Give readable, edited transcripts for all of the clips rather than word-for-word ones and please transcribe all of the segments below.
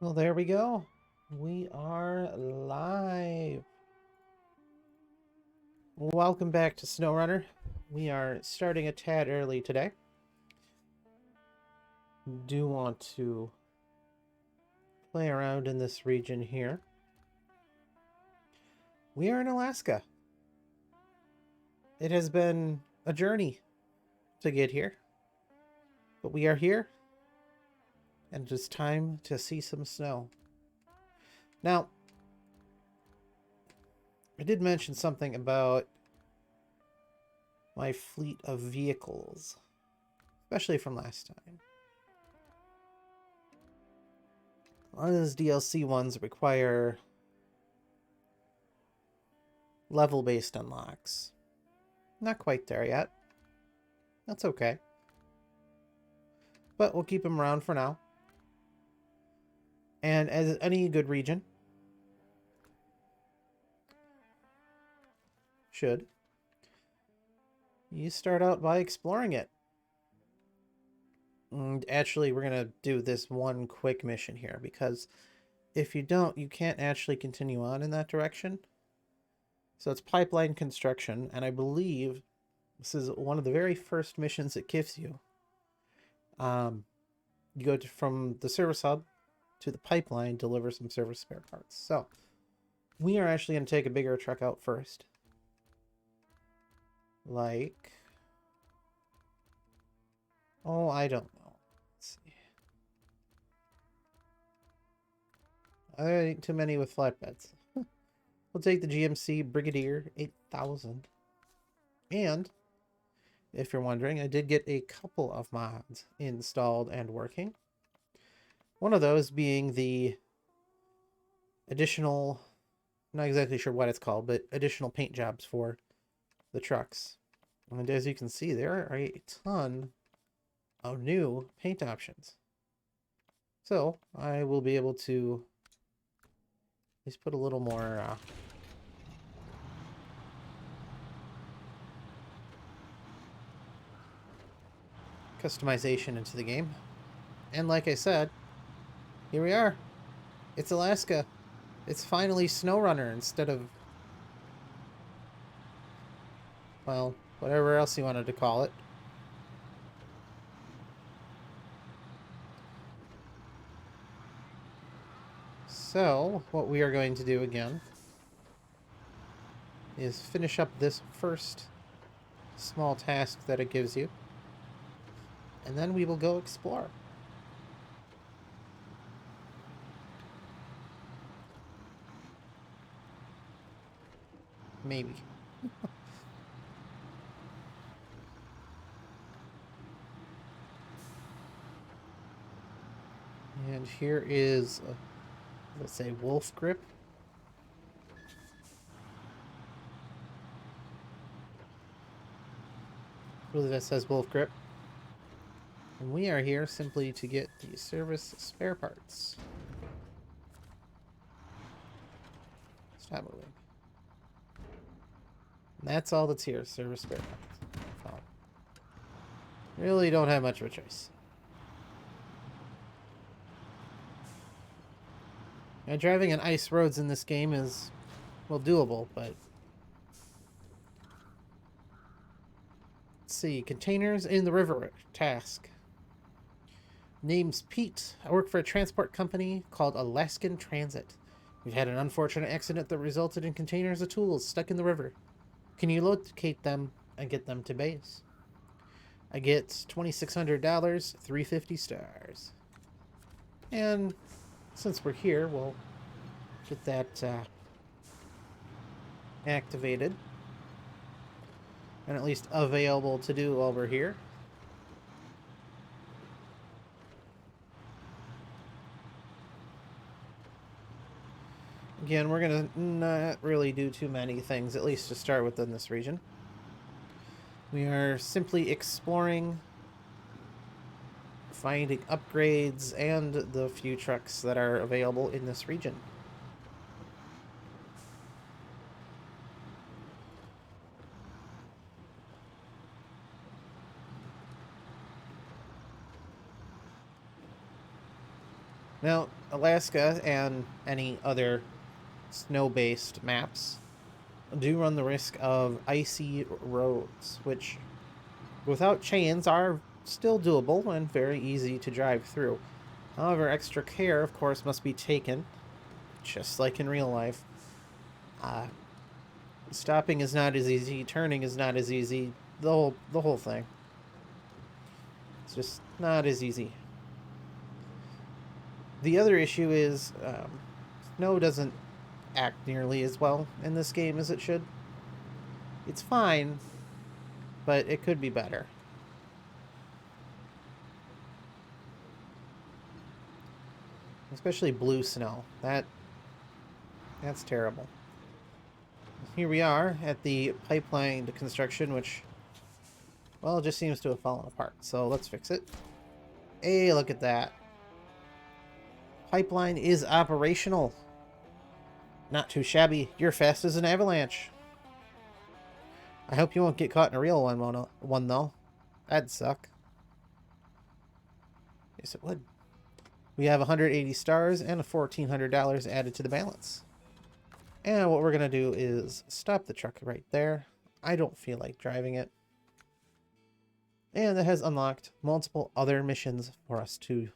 Well, there we go. We are live. Welcome back to SnowRunner. We are starting a tad early today. Do want to play around in this region here. We are in Alaska. It has been a journey to get here, but we are here, and it is time to see some snow. Now, I did mention something about my fleet of vehicles, especially from last time. A lot of those DLC ones require level-based unlocks. Not quite there yet. That's okay. But we'll keep them around for now. And as any good region should, you start out by exploring it. And actually, we're going to do this one quick mission here, because if you don't, you can't actually continue on in that direction. So it's pipeline construction, and I believe this is one of the very first missions it gives you. You go from the service hub to the pipeline, deliver some service spare parts. So we are actually going to take a bigger truck out first. Like, oh, I don't know. Let's see. There ain't too many with flatbeds. We'll take the GMC Brigadier 8000. And if you're wondering, I did get a couple of mods installed and working. One of those being the additional, not exactly sure what it's called, but additional paint jobs for the trucks. And as you can see, there are a ton of new paint options. So I will be able to at least put a little more customization into the game. And like I said, here we are. It's Alaska. It's finally SnowRunner instead of, well, whatever else you wanted to call it. So, what we are going to do again is finish up this first small task that it gives you. And then we will go explore. Maybe. And here is, let's say, wolf grip. Really, that says wolf grip. And we are here simply to get the service spare parts. Stop moving. And that's all that's here, service spare parts. So, really don't have much of a choice. Now, driving on ice roads in this game is, well, doable, but... Let's see, containers in the river task. Name's Pete. I work for a transport company called Alaskan Transit. We've had an unfortunate accident that resulted in containers of tools stuck in the river. Can you locate them and get them to base? I get $2,600, 350 stars. And since we're here, we'll get that activated. And at least available to do while we're here. Again, we're going to not really do too many things, at least to start with in this region. We are simply exploring, finding upgrades, and the few trucks that are available in this region. Now, Alaska and any other snow-based maps do run the risk of icy roads, which without chains are still doable and very easy to drive through. However, extra care, of course, must be taken, just like in real life. Uh, Stopping is not as easy, turning is not as easy, the whole thing. It's just not as easy. The other issue is snow doesn't act nearly as well in this game as it should. It's fine, but it could be better. Especially blue snow. That's terrible. Here we are at the pipeline construction, which, well, it just seems to have fallen apart. So let's fix it. Hey, look at that. Pipeline is operational. Not too shabby. You're fast as an avalanche. I hope you won't get caught in a real one though. That'd suck. Yes, it would. We have 180 stars and $1,400 added to the balance. And what we're going to do is stop the truck right there. I don't feel like driving it. And it has unlocked multiple other missions for us to,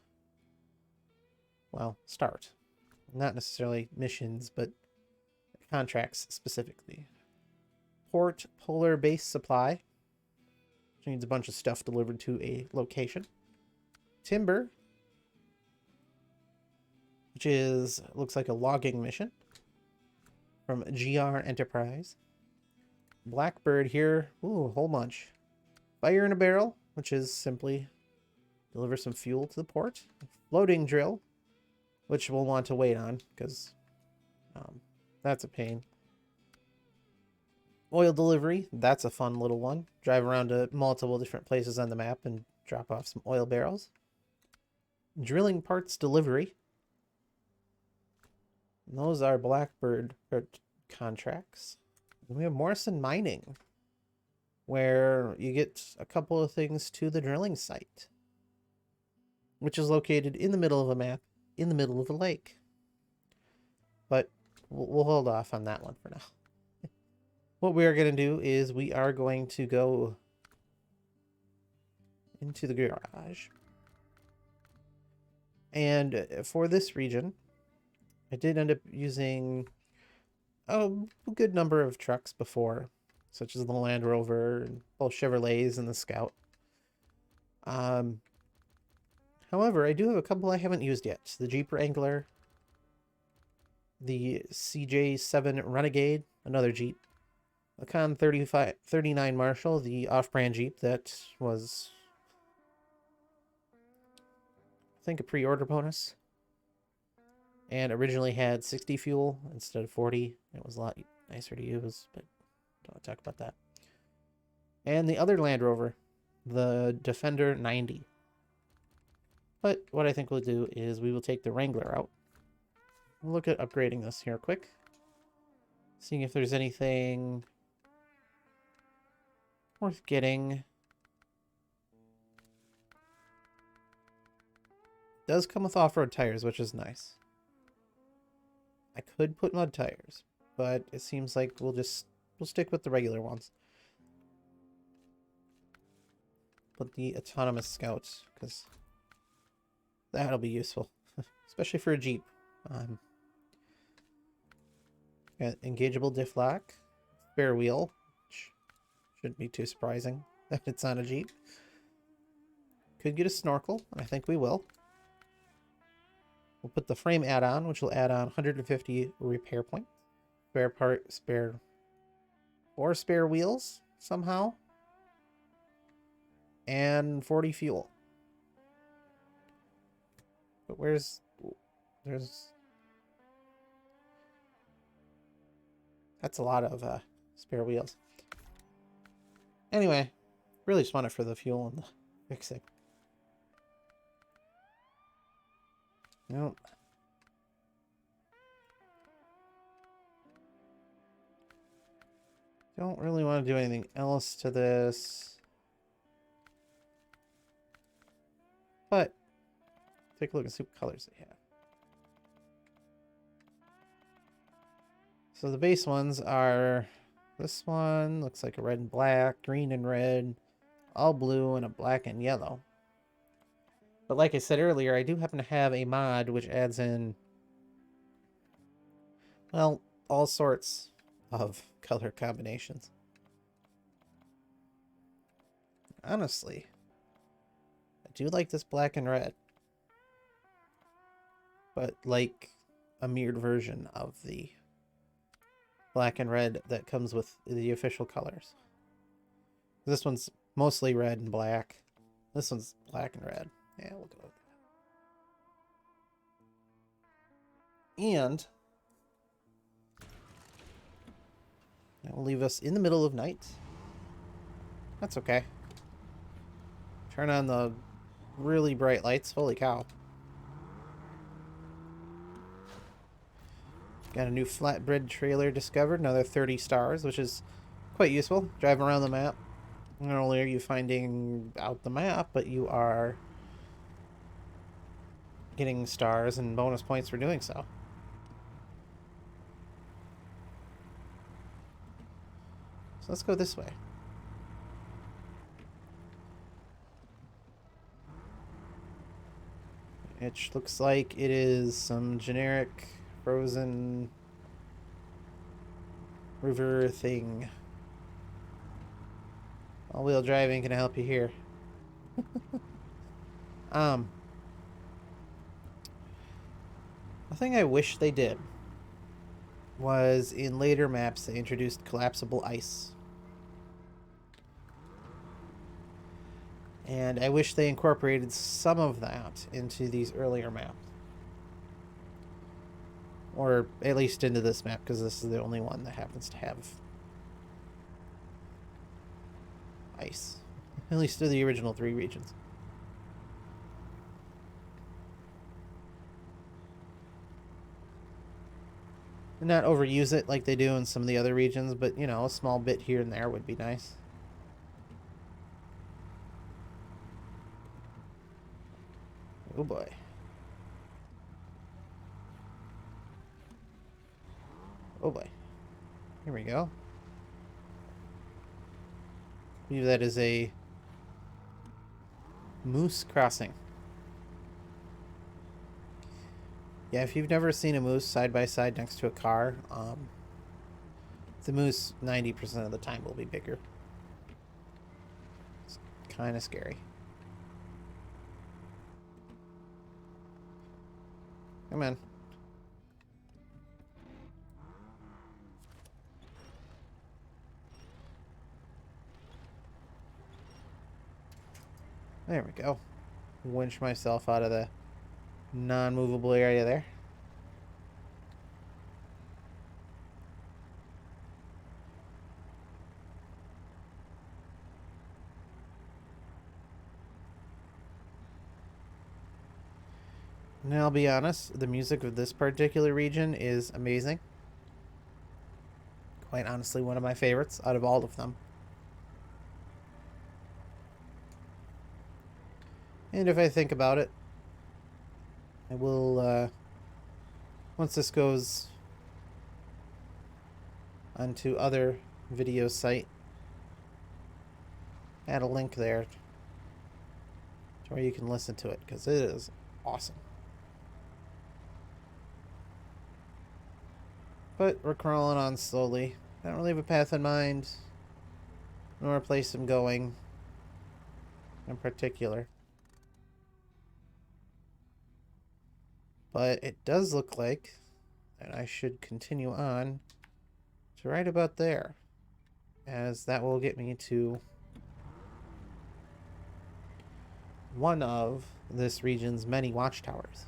well, start. Not necessarily missions, but contracts specifically. Port Polar Base Supply, which needs a bunch of stuff delivered to a location. Timber, which is, looks like a logging mission from GR Enterprise. Blackbird here, ooh, a whole bunch. Fire in a barrel, which is simply deliver some fuel to the port. Floating drill, which we'll want to wait on because that's a pain. Oil delivery, that's a fun little one. Drive around to multiple different places on the map and drop off some oil barrels. Drilling parts delivery. And those are Blackbird contracts. And we have Morrison Mining, where you get a couple of things to the drilling site, which is located in the middle of a map, in the middle of a lake. But we'll hold off on that one for now. What we are going to do is we are going to go into the garage. And for this region, I did end up using a good number of trucks before, such as the Land Rover, and both Chevrolets and the Scout. However, I do have a couple I haven't used yet. The Jeep Wrangler, the CJ7 Renegade, another Jeep, a Con 39 Marshall, the off-brand Jeep that was, I think, a pre-order bonus, and originally had 60 fuel instead of 40. It was a lot nicer to use, but don't want to talk about that. And the other Land Rover, the Defender 90. But what I think we'll do is we will take the Wrangler out. We'll look at upgrading this here quick. Seeing if there's anything worth getting. It does come with off-road tires, which is nice. I could put mud tires, but it seems like we'll stick with the regular ones. Put the autonomous Scout, because that'll be useful, especially for a Jeep. Got engageable diff lock, spare wheel, which shouldn't be too surprising that it's on a Jeep. Could get a snorkel, and I think we will. We'll put the frame add-on, which will add on 150 repair points. Spare wheels somehow. And 40 fuel. But that's a lot of spare wheels. Anyway, really just want it for the fuel and the fixing. Nope. Don't really want to do anything else to this. But take a look and see what colors they have. So the base ones are, this one looks like a red and black, green and red, all blue, and a black and yellow. But like I said earlier, I do happen to have a mod which adds in, well, all sorts of color combinations. Honestly, I do like this black and red, but like a mirrored version of the black and red that comes with the official colors. This one's mostly red and black. This one's black and red. Yeah, we'll go with that. And that will leave us in the middle of night. That's okay. Turn on the really bright lights. Holy cow. Got a new flatbread trailer discovered. Another 30 stars, which is quite useful. Driving around the map. Not only are you finding out the map, but you are getting stars and bonus points for doing so. So let's go this way. It looks like it is some generic frozen river thing. All-wheel driving can help you here. The thing I wish they did was in later maps they introduced collapsible ice. And I wish they incorporated some of that into these earlier maps. Or at least into this map, because this is the only one that happens to have ice. At least to the original 3 regions. And not overuse it like they do in some of the other regions, but, you know, a small bit here and there would be nice. Oh boy. Oh boy. Here we go. I believe that is a moose crossing. Yeah, if you've never seen a moose side by side next to a car, the moose 90% of the time will be bigger. It's kind of scary. Come on. There we go. Winch myself out of the non-movable area there. And I'll be honest, the music of this particular region is amazing. Quite honestly, one of my favorites out of all of them. And if I think about it, I will, once this goes onto other video site, add a link there to where you can listen to it, because it is awesome. But we're crawling on slowly. I don't really have a path in mind, nor a place I'm going in particular. But it does look like that I should continue on to right about there, as that will get me to one of this region's many watchtowers.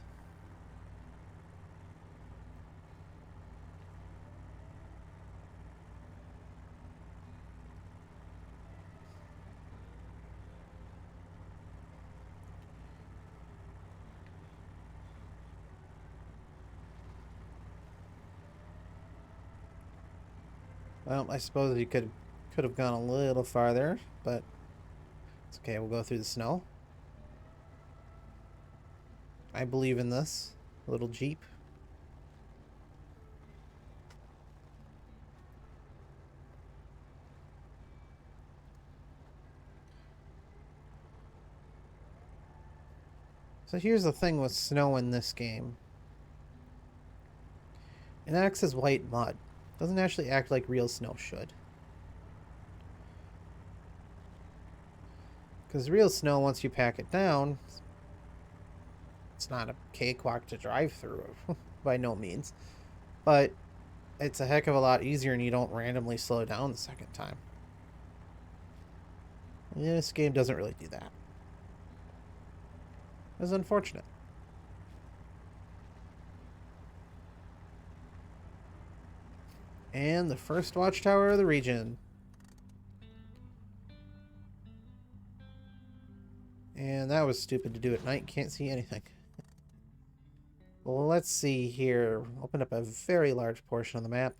Well, I suppose you could have gone a little farther, but it's okay. We'll go through the snow. I believe in this little Jeep. So here's the thing with snow in this game. It acts as white mud. It doesn't actually act like real snow should. Because real snow, once you pack it down, it's not a cakewalk to drive through, by no means. But it's a heck of a lot easier and you don't randomly slow down the second time. This game doesn't really do that. It's unfortunate. And the first watchtower of the region. And that was stupid to do at night. Can't see anything. Well, let's see here. Open up a very large portion of the map.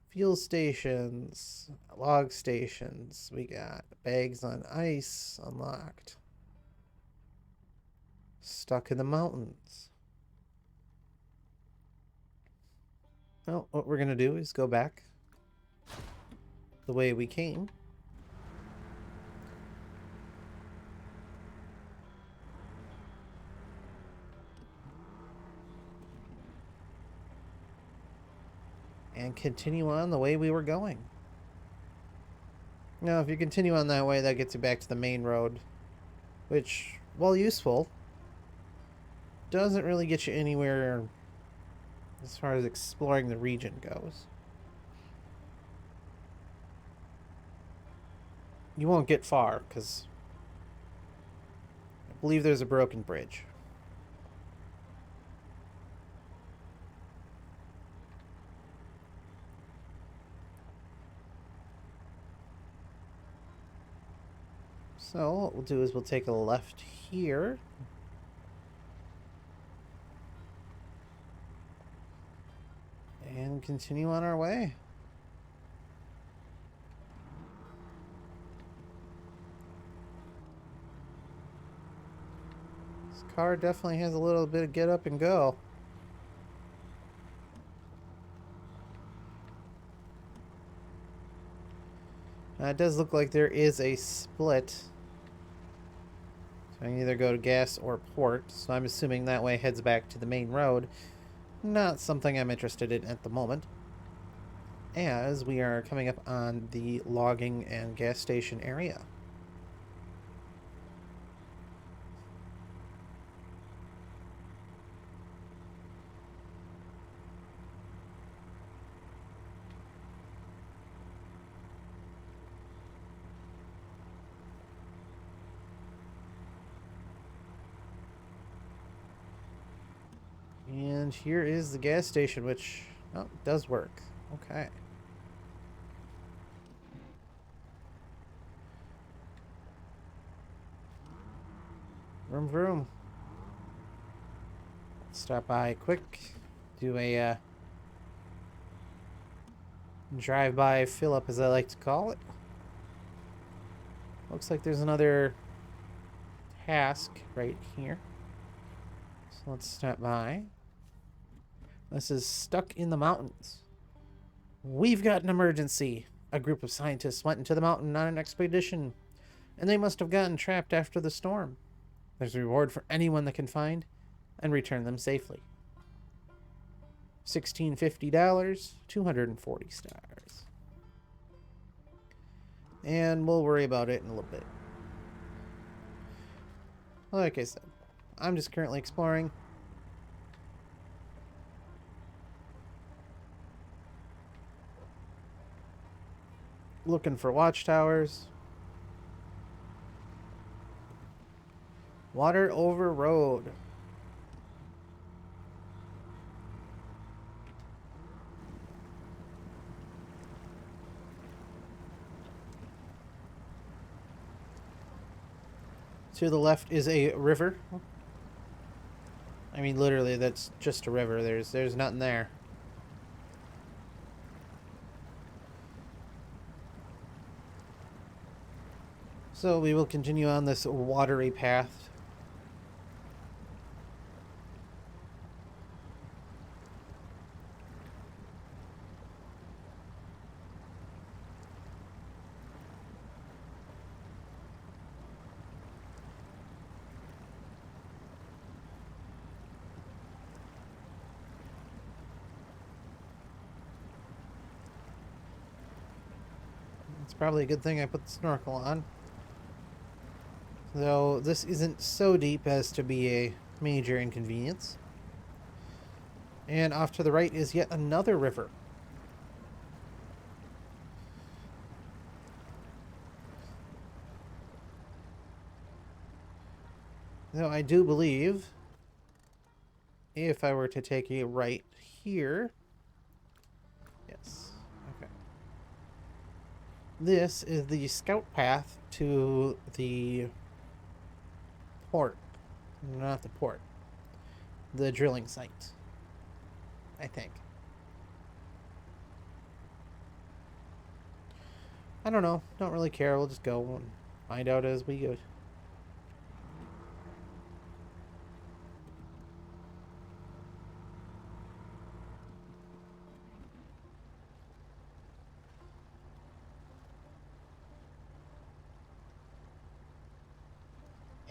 Fuel stations, log stations. We got bags on ice unlocked. Stuck in the mountains. Well, what we're going to do is go back the way we came. And continue on the way we were going. Now, if you continue on that way, that gets you back to the main road, which, while useful, doesn't really get you anywhere as far as exploring the region goes. You won't get far, because I believe there's a broken bridge. So what we'll do is we'll take a left here. And continue on our way. This car definitely has a little bit of get up and go. It does look like there is a split. So I can either go to gas or port, so I'm assuming that way heads back to the main road. Not something I'm interested in at the moment, as we are coming up on the logging and gas station area. And here is the gas station, which does work. Okay. Vroom vroom. Stop by quick. Do a drive-by fill-up, as I like to call it. Looks like there's another task right here. So let's stop by. This is Stuck in the Mountains. We've got an emergency. A group of scientists went into the mountain on an expedition, and they must have gotten trapped after the storm. There's a reward for anyone that can find and return them safely. $1,650, 240 stars. And we'll worry about it in a little bit. Like I said, I'm just currently exploring. Looking for watchtowers. Water over road. To the left is a river. I mean, literally, that's just a river. There's nothing there. So we will continue on this watery path. It's probably a good thing I put the snorkel on. Though this isn't so deep as to be a major inconvenience. And off to the right is yet another river. Though I do believe if I were to take a right here. Yes. Okay. This is the scout path to the port. Not the port. The drilling site. I think. I don't know. Don't really care. We'll just go and find out as we go.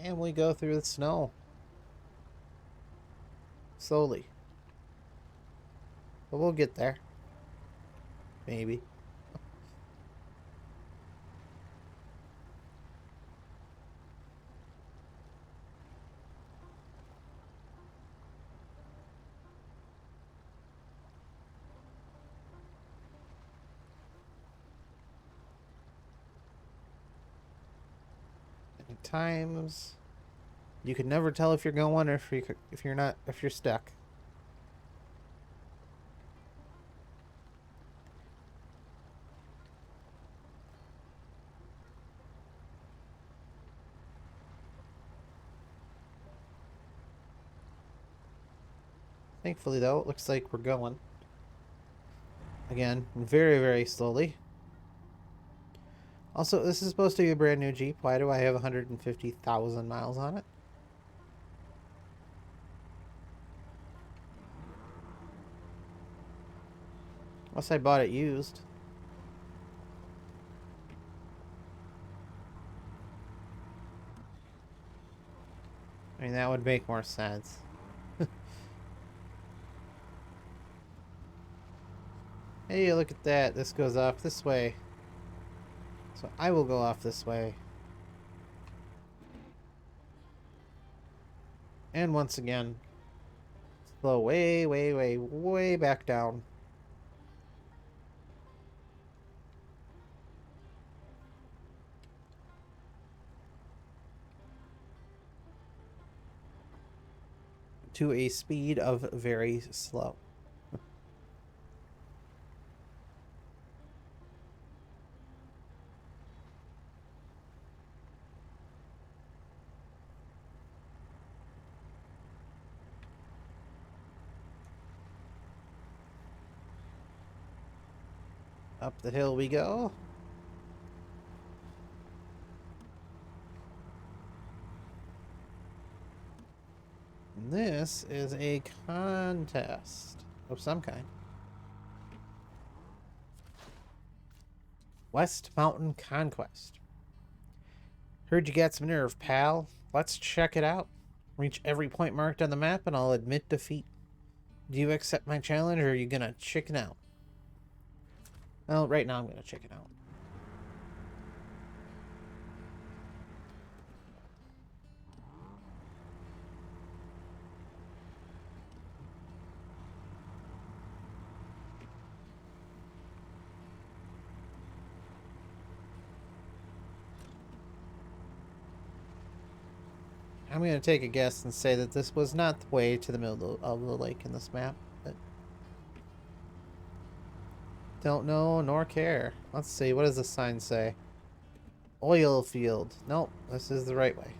And we go through the snow. Slowly. But we'll get there. Maybe. At times you could never tell if you're going or if you're stuck. Thankfully, though, it looks like we're going. Again, very, very slowly. Also, this is supposed to be a brand new Jeep. Why do I have 150,000 miles on it? Unless I bought it used. I mean, that would make more sense. Hey, look at that. This goes off this way. So I will go off this way. And once again, slow way, way, way, way back down. To a speed of very slow. Up the hill we go. And this is a contest of some kind. West Mountain Conquest. Heard you got some nerve, pal. Let's check it out. Reach every point marked on the map and I'll admit defeat. Do you accept my challenge or are you gonna chicken out? Well, right now I'm gonna chicken out. I'm going to take a guess and say that this was not the way to the middle of the lake in this map. But don't know nor care. Let's see. What does the sign say? Oil field. Nope. This is the right way.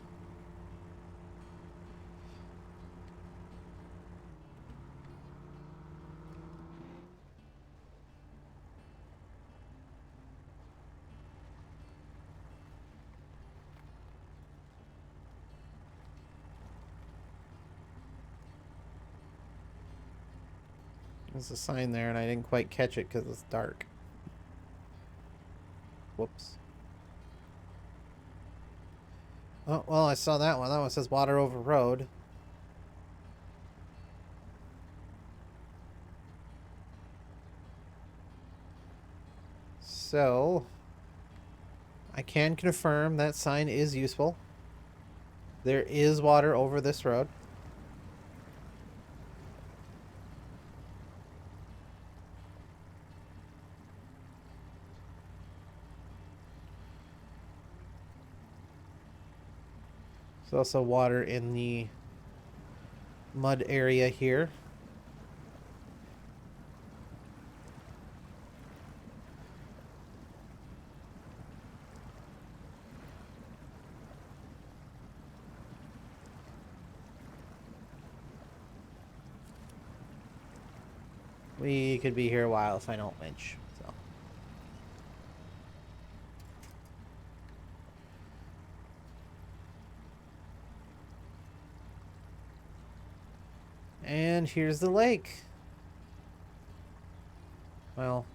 There's a sign there and I didn't quite catch it because it's dark. Whoops. Oh, well, I saw that one. That one says water over road. So, I can confirm that sign is useful. There is water over this road. There's also water in the mud area here. We could be here a while if I don't winch. So. And here's the lake. Well,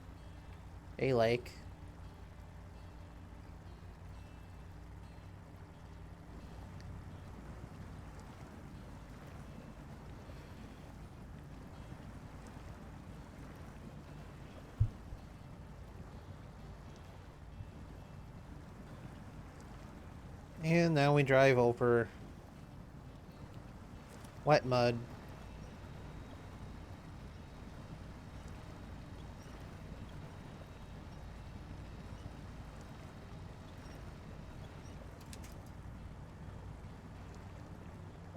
a lake. And now we drive over wet mud.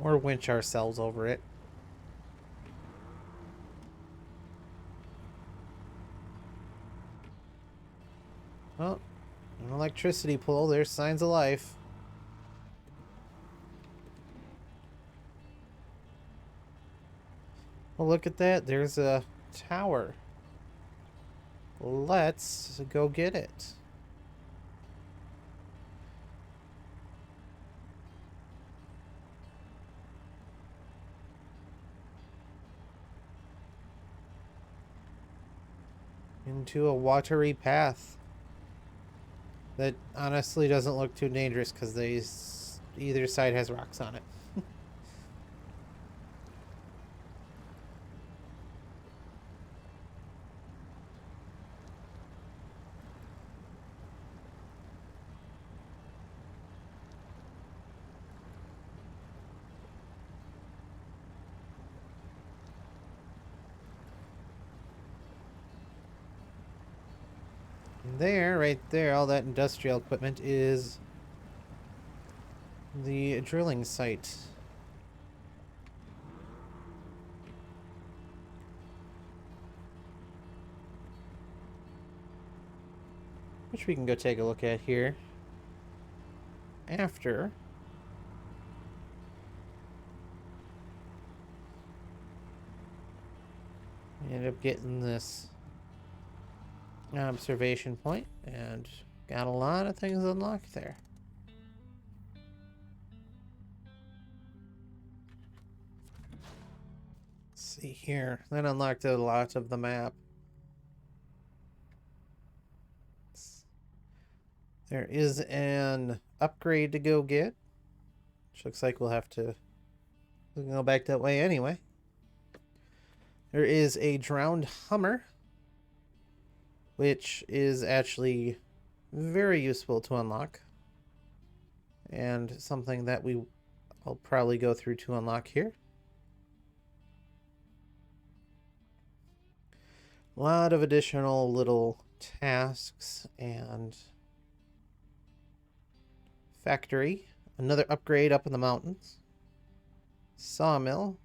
Or winch ourselves over it. Well, an electricity pole, there's signs of life. Well, look at that. There's a tower. Let's go get it. Into a watery path that honestly doesn't look too dangerous because either side has rocks on it. There, right there, all that industrial equipment is the drilling site. Which we can go take a look at here. After we end up getting this observation point and got a lot of things unlocked there. Let's see here. That unlocked a lot of the map. There is an upgrade to go get, which looks like we'll have to go back that way anyway. There is a drowned Hummer, which is actually very useful to unlock, and something that I'll probably go through to unlock here. A lot of additional little tasks and factory. Another upgrade up in the mountains. Sawmill.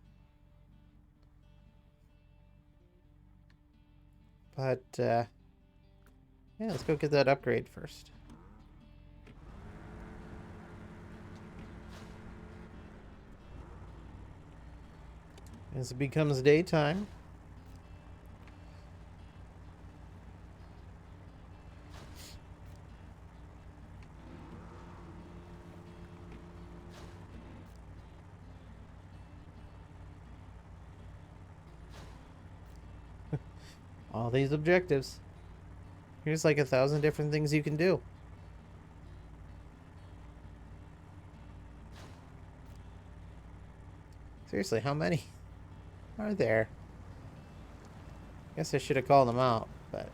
But, yeah, let's go get that upgrade first. As it becomes daytime, all these objectives. Here's like 1,000 different things you can do. Seriously, how many are there? Guess I should have called them out, but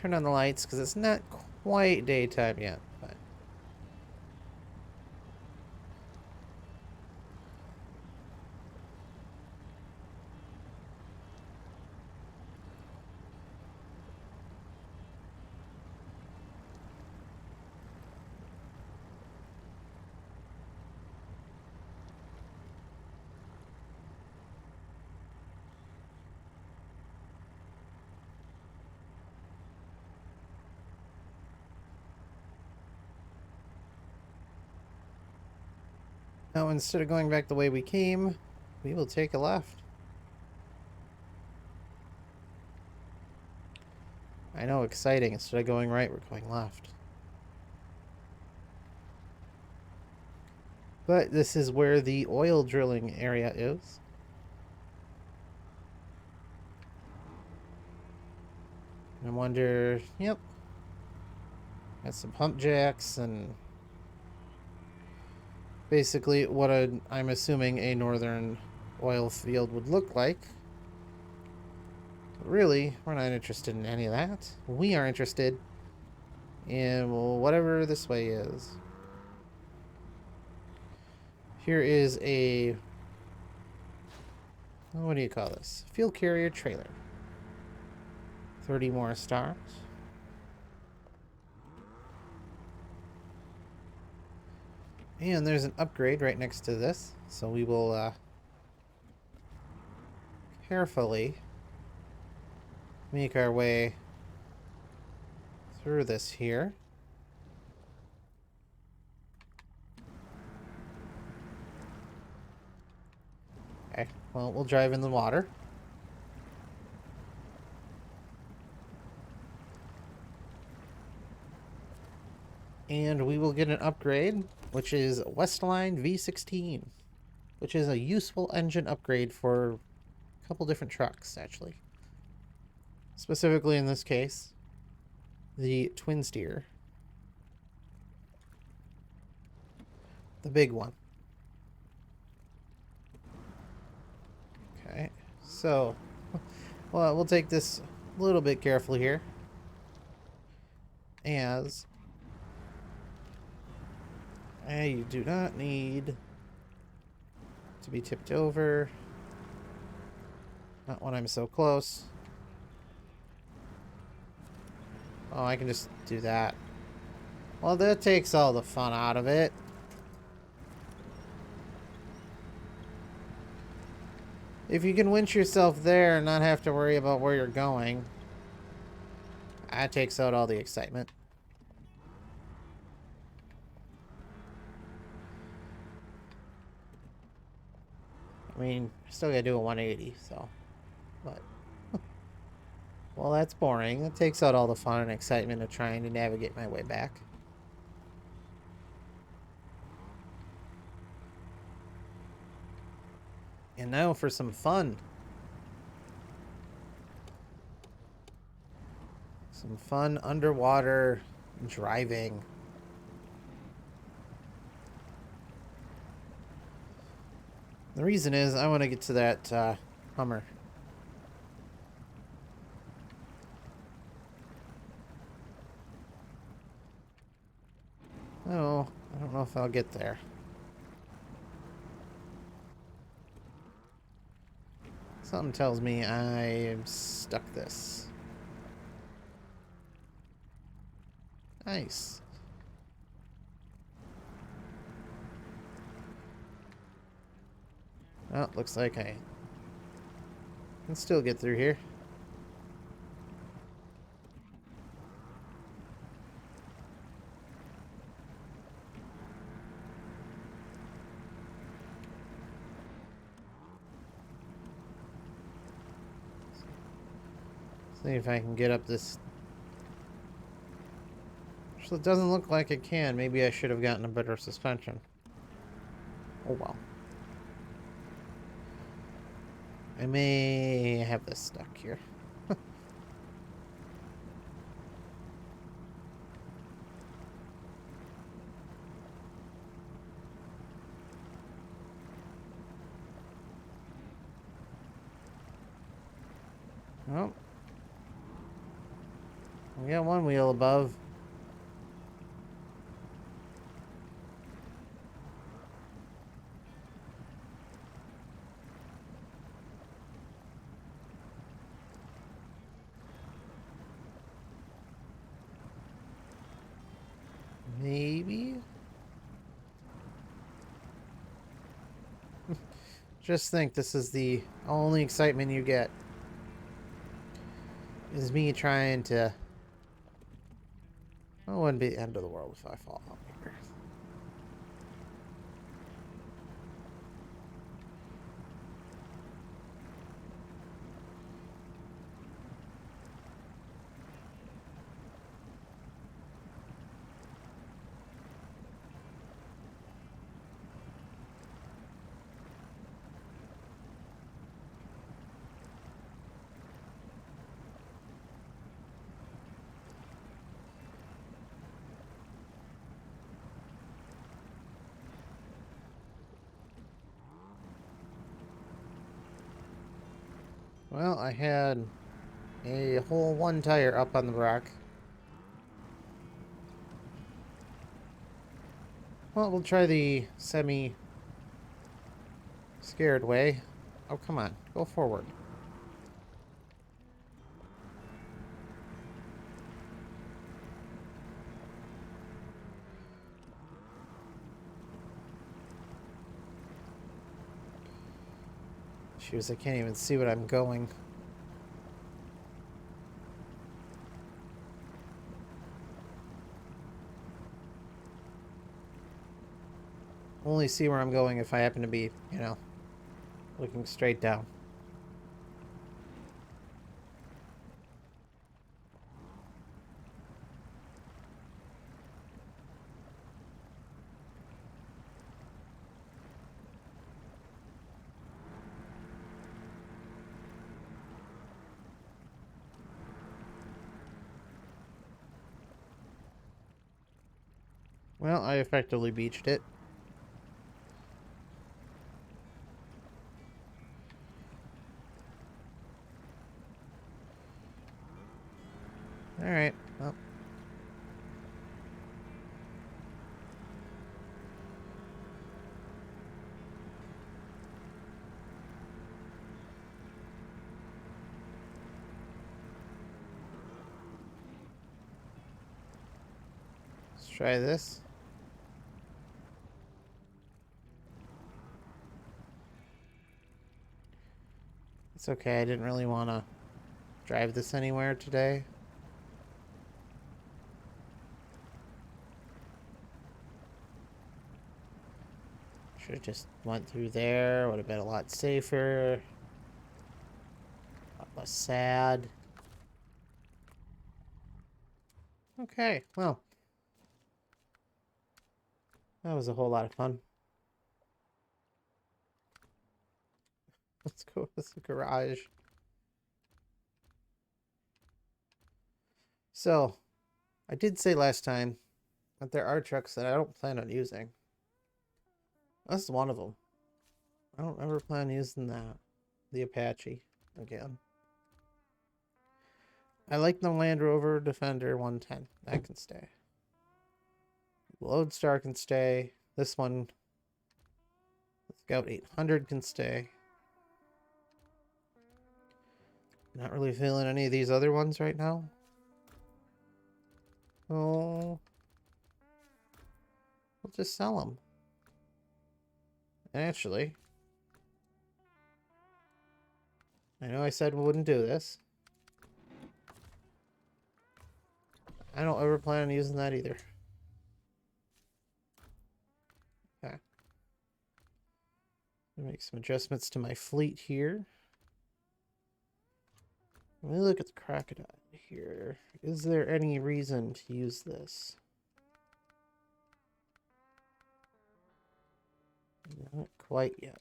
turn on the lights because it's not quite daytime yet. But now, instead of going back the way we came, we will take a left. I know, exciting. Instead of going right, we're going left. But this is where the oil drilling area is. I wonder, yep. Got some pump jacks and basically what I'm assuming a northern oil field would look like. But really, we're not interested in any of that. We are interested in whatever this way is. Here is a, what do you call this? Fuel carrier trailer. 30 more stars. And there's an upgrade right next to this, so we will carefully make our way through this here. Okay, well, we'll drive in the water. And we will get an upgrade, which is Westline V16, which is a useful engine upgrade for a couple different trucks, actually. Specifically in this case, the twin steer. The big one. Okay, so, well, we'll take this a little bit carefully here, as you do not need to be tipped over. Not when I'm so close. Oh, I can just do that. Well, that takes all the fun out of it. If you can winch yourself there and not have to worry about where you're going, that takes out all the excitement. I mean, still gotta do a 180, so. But. Well, that's boring. It takes out all the fun and excitement of trying to navigate my way back. And now for some fun. Some fun underwater driving. The reason is I want to get to that Hummer. Oh, I don't know if I'll get there. Something tells me I'm stuck this. Nice. Well, looks like I can still get through here. See if I can get up this. So it doesn't look like it can. Maybe I should have gotten a better suspension. Oh well. I may have this stuck here. Oh. We got one wheel above. Maybe? Just think, this is the only excitement you get. Is me trying to... Well, it wouldn't be the end of the world if I fall out here. Well, I had a whole one tire up on the rock. Well, we'll try the semi-scared way. Oh, come on. Go forward. Shoes, I can't even see what I'm going. Only see where I'm going if I happen to be, you know, looking straight down. Well, I effectively beached it. Alright, well. Let's try this. It's okay, I didn't really want to drive this anywhere today. Should have just went through there, would have been a lot safer. A lot less sad. Okay, well. That was a whole lot of fun. Let's go to the garage. So, I did say last time that there are trucks that I don't plan on using. This is one of them. I don't ever plan on using that. The Apache again. I like the Land Rover Defender 110. That can stay. Lodestar can stay. This one, the Scout 800 can stay. Not really feeling any of these other ones right now. Oh, we'll just sell them. Actually, I know I said we wouldn't do this. I don't ever plan on using that either. Okay. Make some adjustments to my fleet here. Let me look at the crocodile here. Is there any reason to use this? Not quite yet.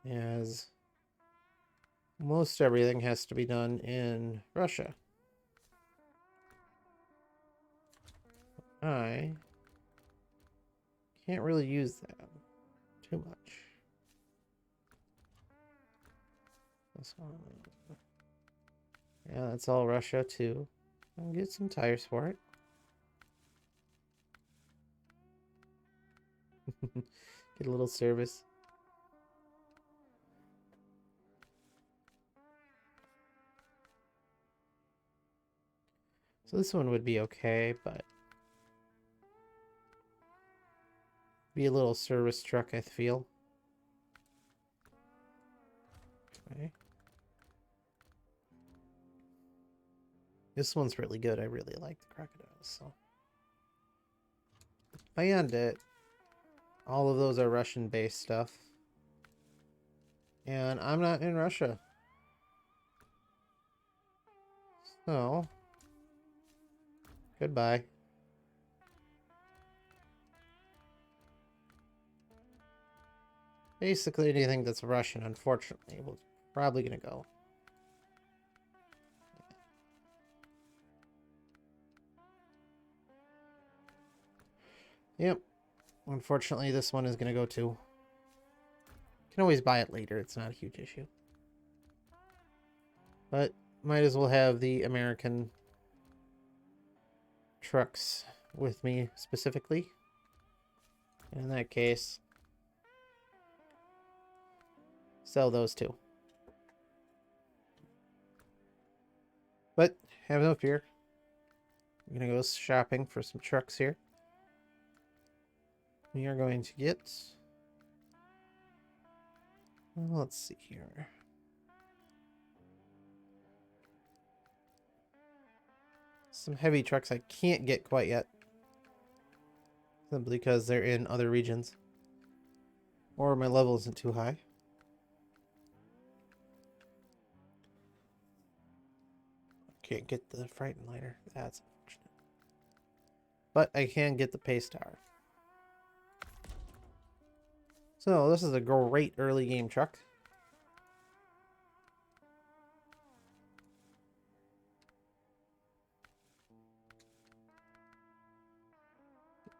As most everything has to be done in Russia. I can't really use that too much. This one. Yeah, that's all Russia too. I'll get some tires for it. Get a little service. So this one would be okay, but be a little service truck, I feel. Okay. This one's really good. I really like the crocodiles, so. Beyond it, all of those are Russian-based stuff. And I'm not in Russia. So, goodbye. Basically anything that's Russian, unfortunately, was probably gonna go. Yep. Unfortunately, this one is gonna go too. Can always buy it later. It's not a huge issue. But might as well have the American trucks with me specifically. In that case, sell those two. But have no fear. I'm gonna go shopping for some trucks here. We are going to get... Well, let's see here. Some heavy trucks I can't get quite yet. Simply because they're in other regions. Or my level isn't too high. Can't get the Frighten Lighter. That's unfortunate. But I can get the Pace Tower. So this is a great early game truck.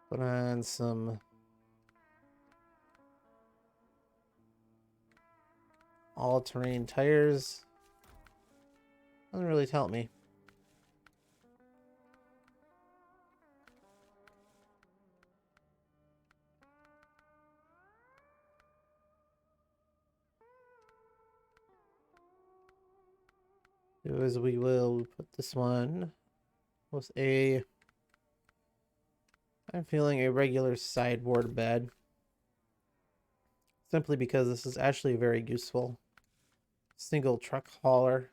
Put on some all-terrain tires. Doesn't really tell me. As we will put this one with a... I'm feeling a regular sideboard bed. Simply because this is actually a very useful single truck hauler.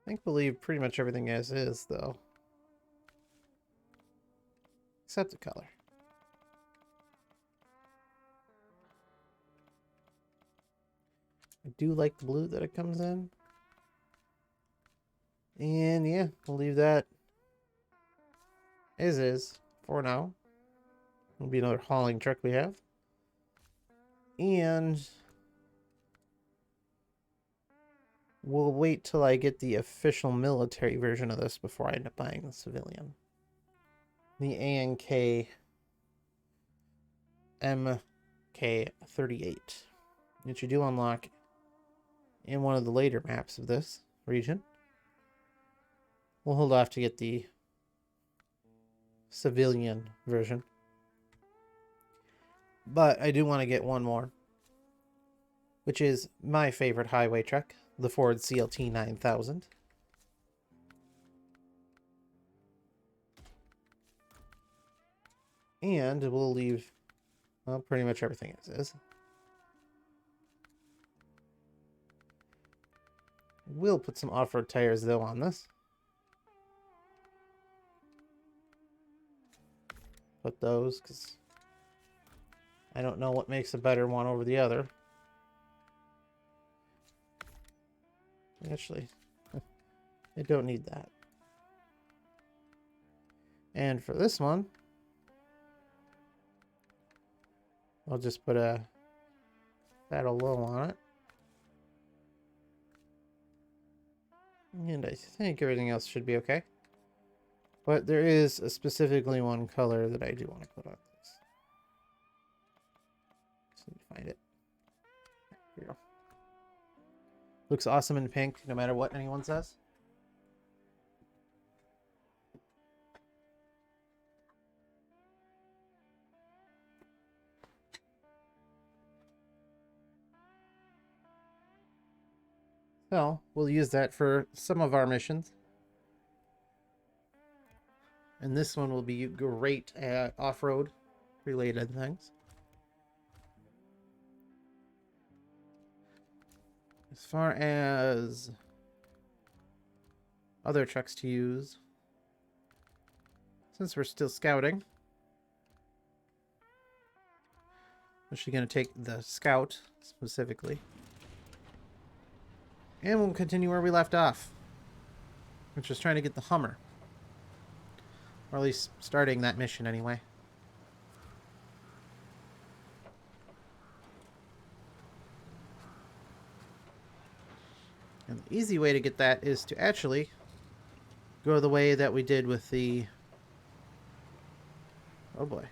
I believe pretty much everything as is, though. Except the color. I do like the blue that it comes in. And yeah, we'll leave that as is for now. It'll be another hauling truck we have. And we'll wait till I get the official military version of this before I end up buying the civilian. The ANK MK38, which you do unlock in one of the later maps of this region. We'll hold off to get the civilian version. But I do want to get one more, which is my favorite highway truck, the Ford CLT 9000. And we'll leave, well, pretty much everything as is. We'll put some off-road tires, though, on this. Put those, because I don't know what makes a better one over the other. Actually, I don't need that. And for this one, I'll just put a saddle low on it. And I think everything else should be okay. But there is specifically one color that I do want to put on this. There we go. Looks awesome in pink, no matter what anyone says. So, we'll use that for some of our missions. And this one will be great at off-road related things. As far as other trucks to use, since we're still scouting, I'm actually going to take the Scout specifically. And we'll continue where we left off, which is trying to get the Hummer. Or at least starting that mission anyway. And the easy way to get that is to actually go the way that we did with the... Oh boy.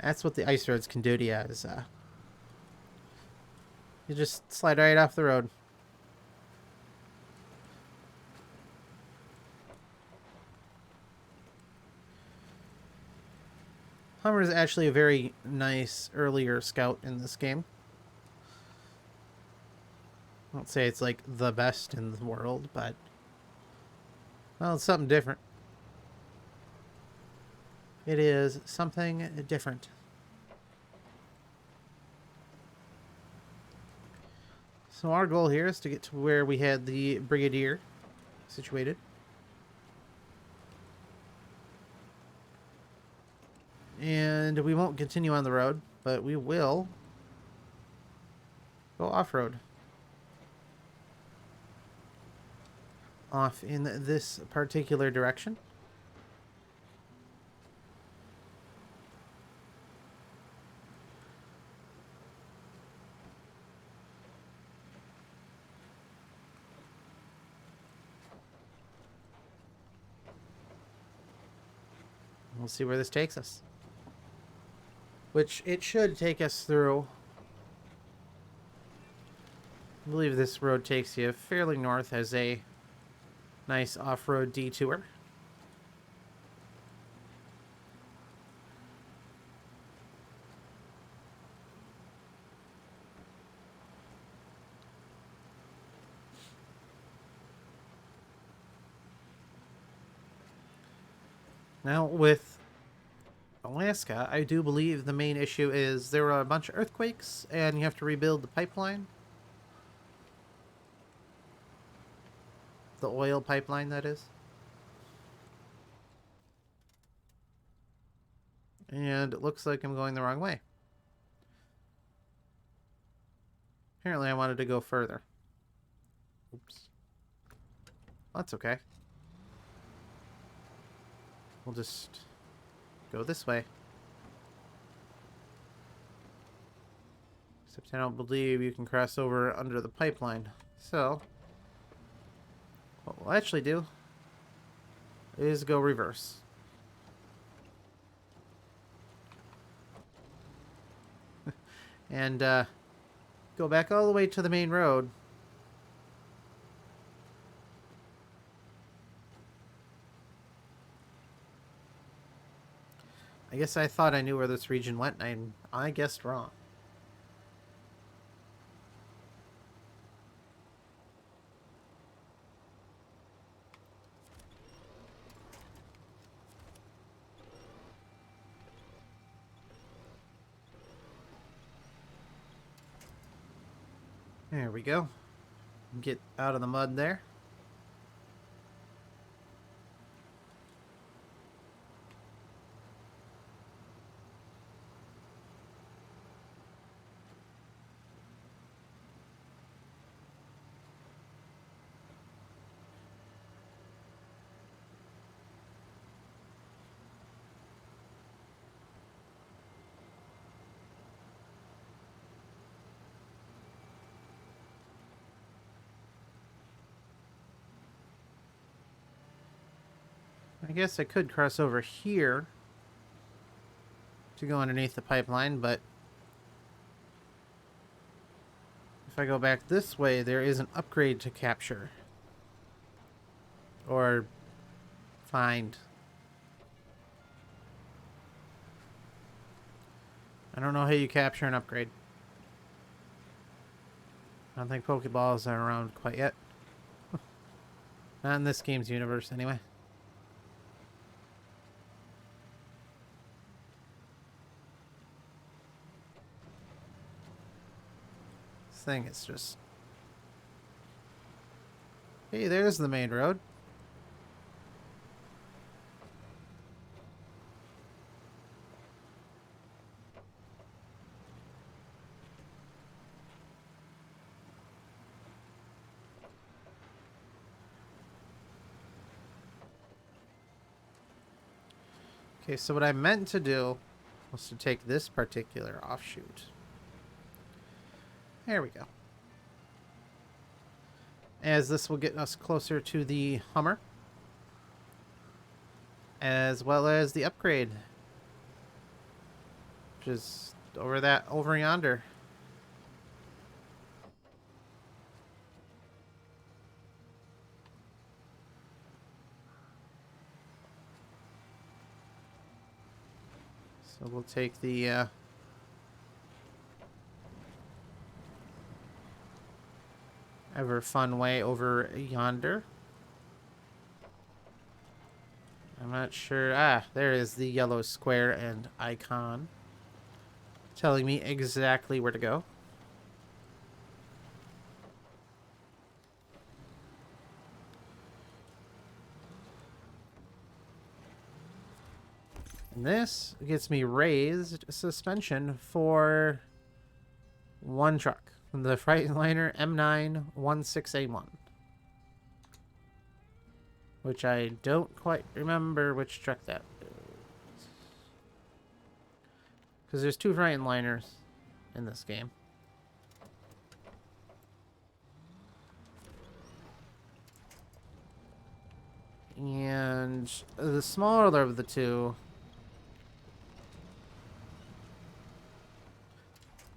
That's what the ice roads can do to you, is you just slide right off the road. Hummer is actually a very nice earlier scout in this game. I won't say it's like the best in the world, but well, it's something different. It is something different. So our goal here is to get to where we had the Brigadier situated. And we won't continue on the road, but we will go off-road. Off in this particular direction. We'll see where this takes us. Which it should take us through. I believe this road takes you fairly north as a nice off-road detour. Now, with Alaska, I do believe the main issue is there are a bunch of earthquakes, and you have to rebuild the pipeline. The oil pipeline, that is. And it looks like I'm going the wrong way. Apparently, I wanted to go further. Oops. That's okay. We'll just go this way. Except I don't believe you can cross over under the pipeline. So, what we'll actually do is go reverse. And go back all the way to the main road. I guess I thought I knew where this region went, and I guessed wrong. There we go. Get out of the mud there. I guess I could cross over here to go underneath the pipeline, but If I go back this way, there is an upgrade to capture. Or find. I don't know how you capture an upgrade. I don't think Pokeballs are around quite yet. Not in this game's universe, anyway. This thing is just... Hey, there's the main road. Okay, so what I meant to do was to take this particular offshoot. There we go. As this will get us closer to the Hummer. As well as the upgrade. Which is over yonder. So we'll take the ever fun way over yonder. I'm not sure. Ah, there is the yellow square and icon telling me exactly where to go. And this gets me raised suspension for one truck. The Freightliner M916A1. Which I don't quite remember which truck that is. Because there's two Freightliners in this game. And the smaller of the two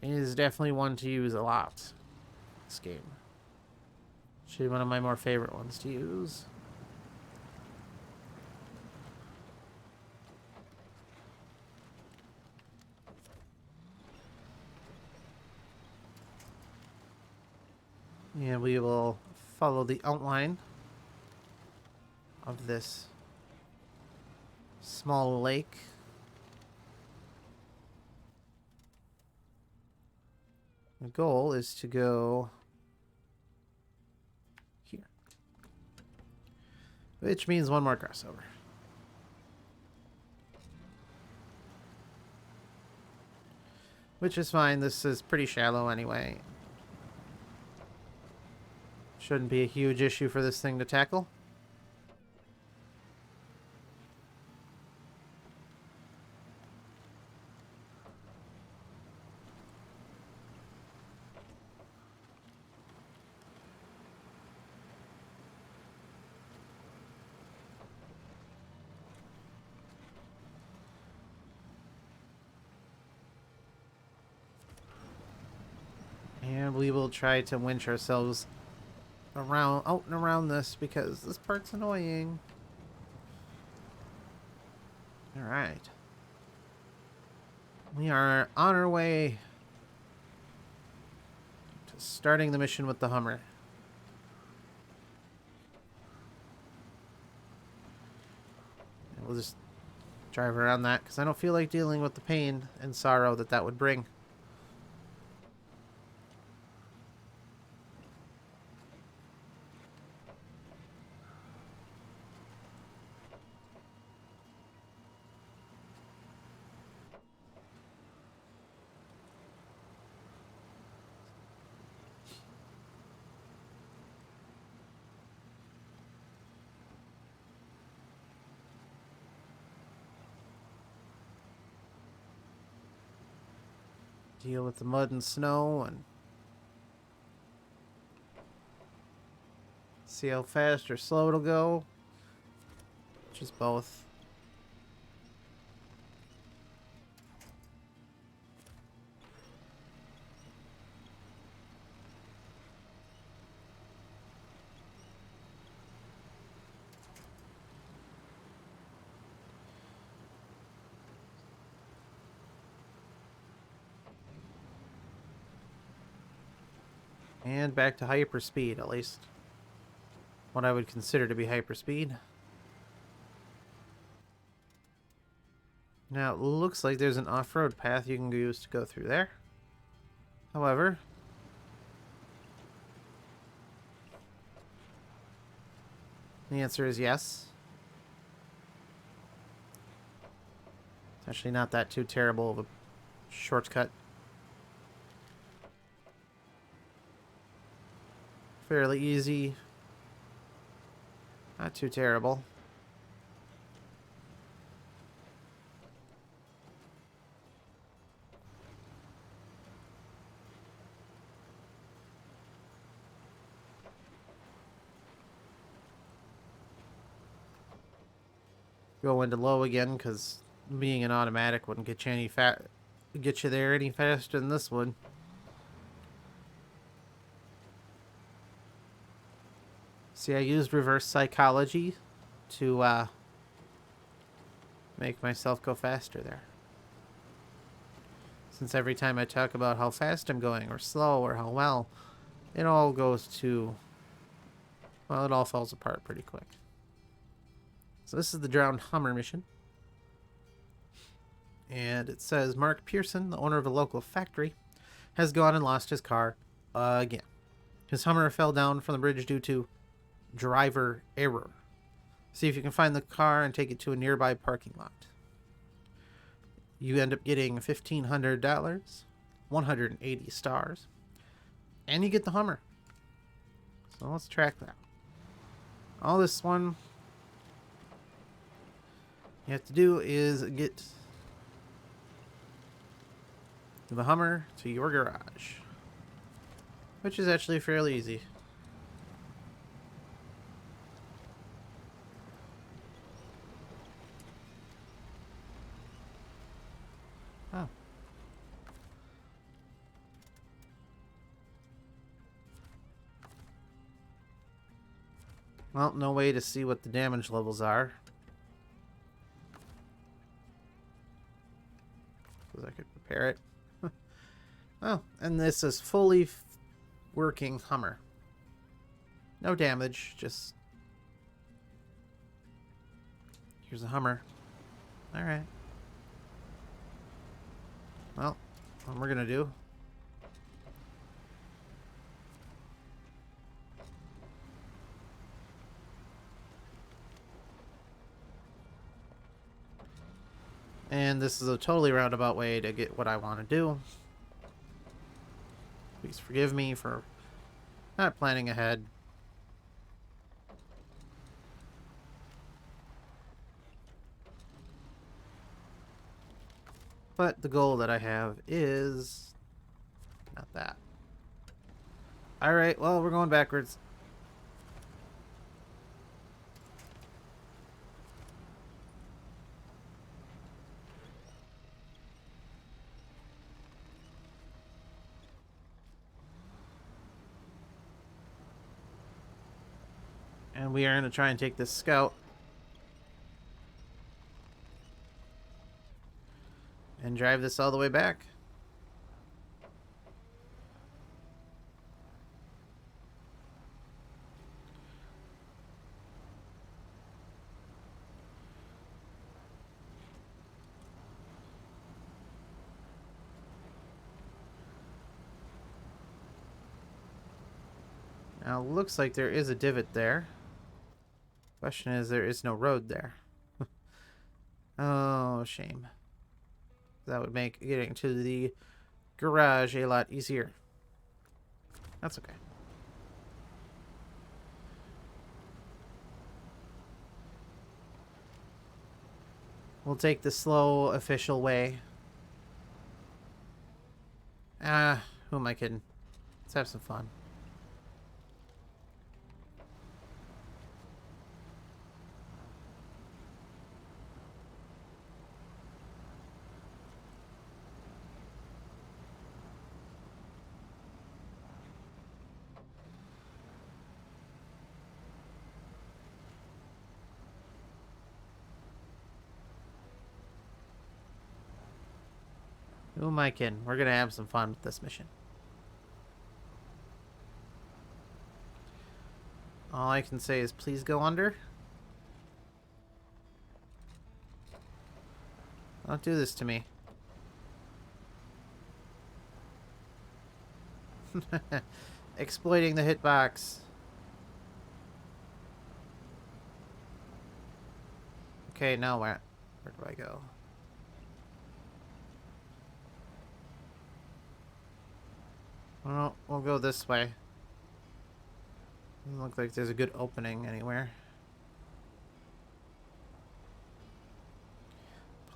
is definitely one to use a lot. This game. Should be one of my more favorite ones to use. And we will follow the outline of this small lake. The goal is to go here. Which means one more crossover. Which is fine. This is pretty shallow anyway. Shouldn't be a huge issue for this thing to tackle. And we will try to winch ourselves around, out and around this, because this part's annoying. Alright. We are on our way to starting the mission with the Hummer. And we'll just drive around that, because I don't feel like dealing with the pain and sorrow that that would bring. Deal with the mud and snow and see how fast or slow it'll go. Which is both. And back to hyperspeed, at least. What I would consider to be hyperspeed. Now, it looks like there's an off-road path you can use to go through there. However, the answer is yes. It's actually not that too terrible of a shortcut. Fairly easy. Not too terrible. Go into low again because being an automatic wouldn't get you there any faster than this would. See, I used reverse psychology to make myself go faster there. Since every time I talk about how fast I'm going or slow or how well, it all goes to, well, it all falls apart pretty quick. So this is the Drowned Hummer mission. And it says, Mark Pearson, the owner of a local factory, has gone and lost his car again. His Hummer fell down from the bridge due to driver error. See if you can find the car and take it to a nearby parking lot. You end up getting $1,500, 180 stars, and you get the Hummer. So let's track that. All this one you have to do is get the Hummer to your garage, which is actually fairly easy. Oh. Well, no way to see what the damage levels are. I could prepare it. Oh, and this is fully working Hummer. No damage, just... Here's the Hummer. Alright. Well, what we're gonna do... And this is a totally roundabout way to get what I want to do. Please forgive me for not planning ahead. But the goal that I have is not that. Alright, well, we're going backwards. And we are going to try and take this scout and drive this all the way back. Now, it looks like there is a divot there. Question is, there is no road there. Oh, shame. That would make getting to the garage a lot easier. That's okay. We'll take the slow, official way. Who am I kidding? Let's have some fun. Who am I kidding? We're gonna have some fun with this mission. All I can say is please go under. Don't do this to me. Exploiting the hitbox. Okay, now where do I go? Well, we'll go this way. Doesn't look like there's a good opening anywhere.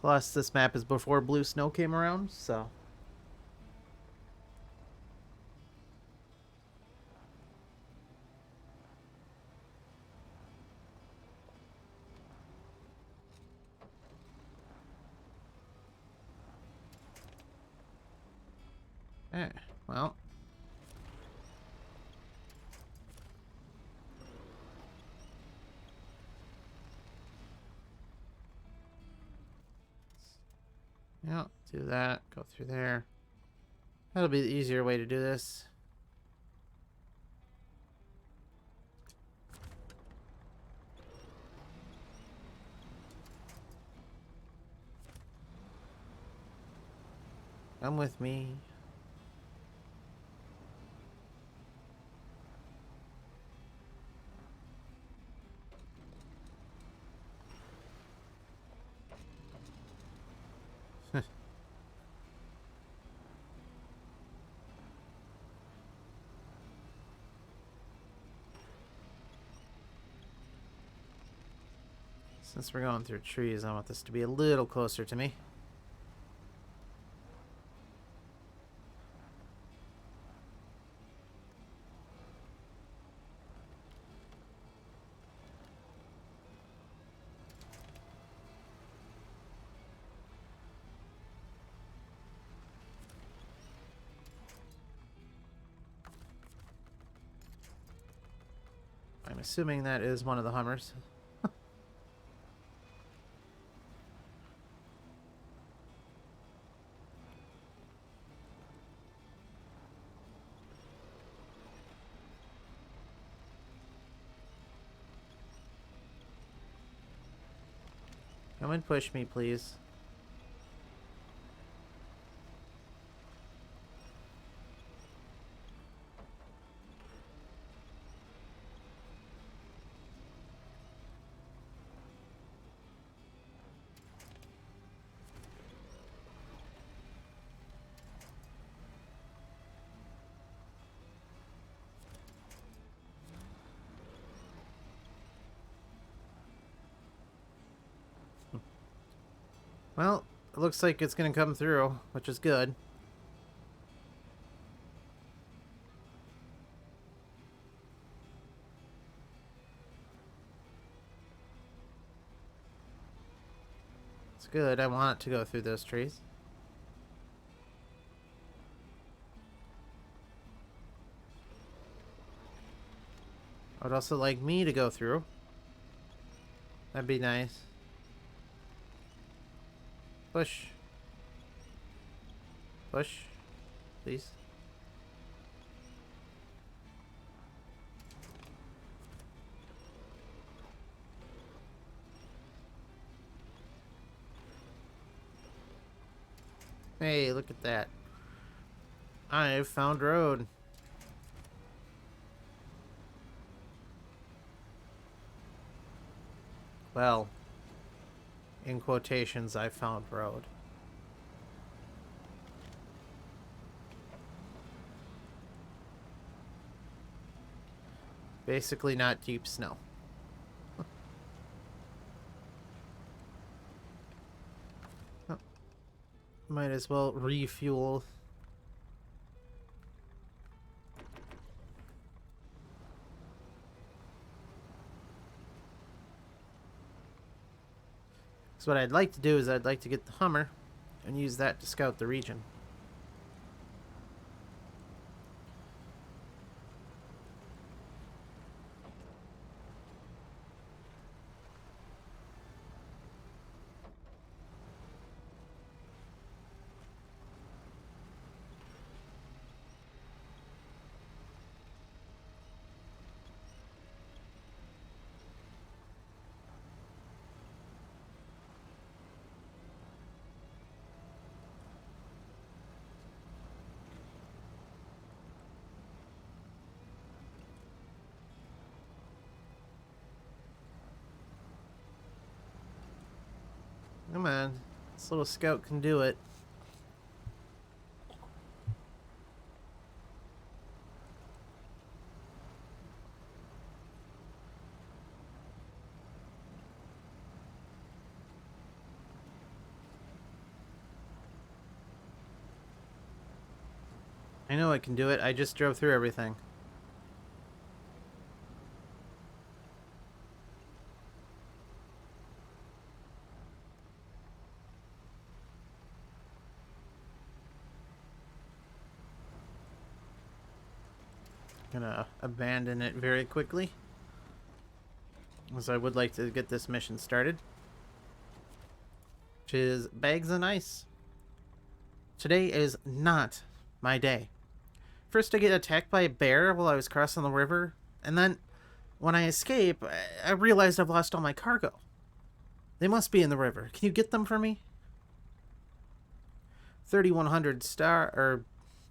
Plus, this map is before Blue Snow came around, so... well... yeah, do that. Go through there. That'll be the easier way to do this. Come with me. Since we're going through trees, I want this to be a little closer to me. I'm assuming that is one of the Hummers. Come and push me, please. Well, it looks like it's going to come through, which is good. It's good. I want it to go through those trees. I would also like me to go through. That'd be nice. Push. Push. Please. Hey, look at that. I've found road. Well, in quotations, I found road. Basically not deep snow. Oh. Might as well refuel. So what I'd like to do is I'd like to get the Hummer and use that to scout the region. Come on. This little scout can do it. I know I can do it. I just drove through everything. Gonna abandon it very quickly, as I would like to get this mission started, which is bags of ice. Today is not my day. First I get attacked by a bear while I was crossing the river, and then when I escape, I realized I've lost all my cargo. They must be in the river. Can you get them for me? 3,100 star or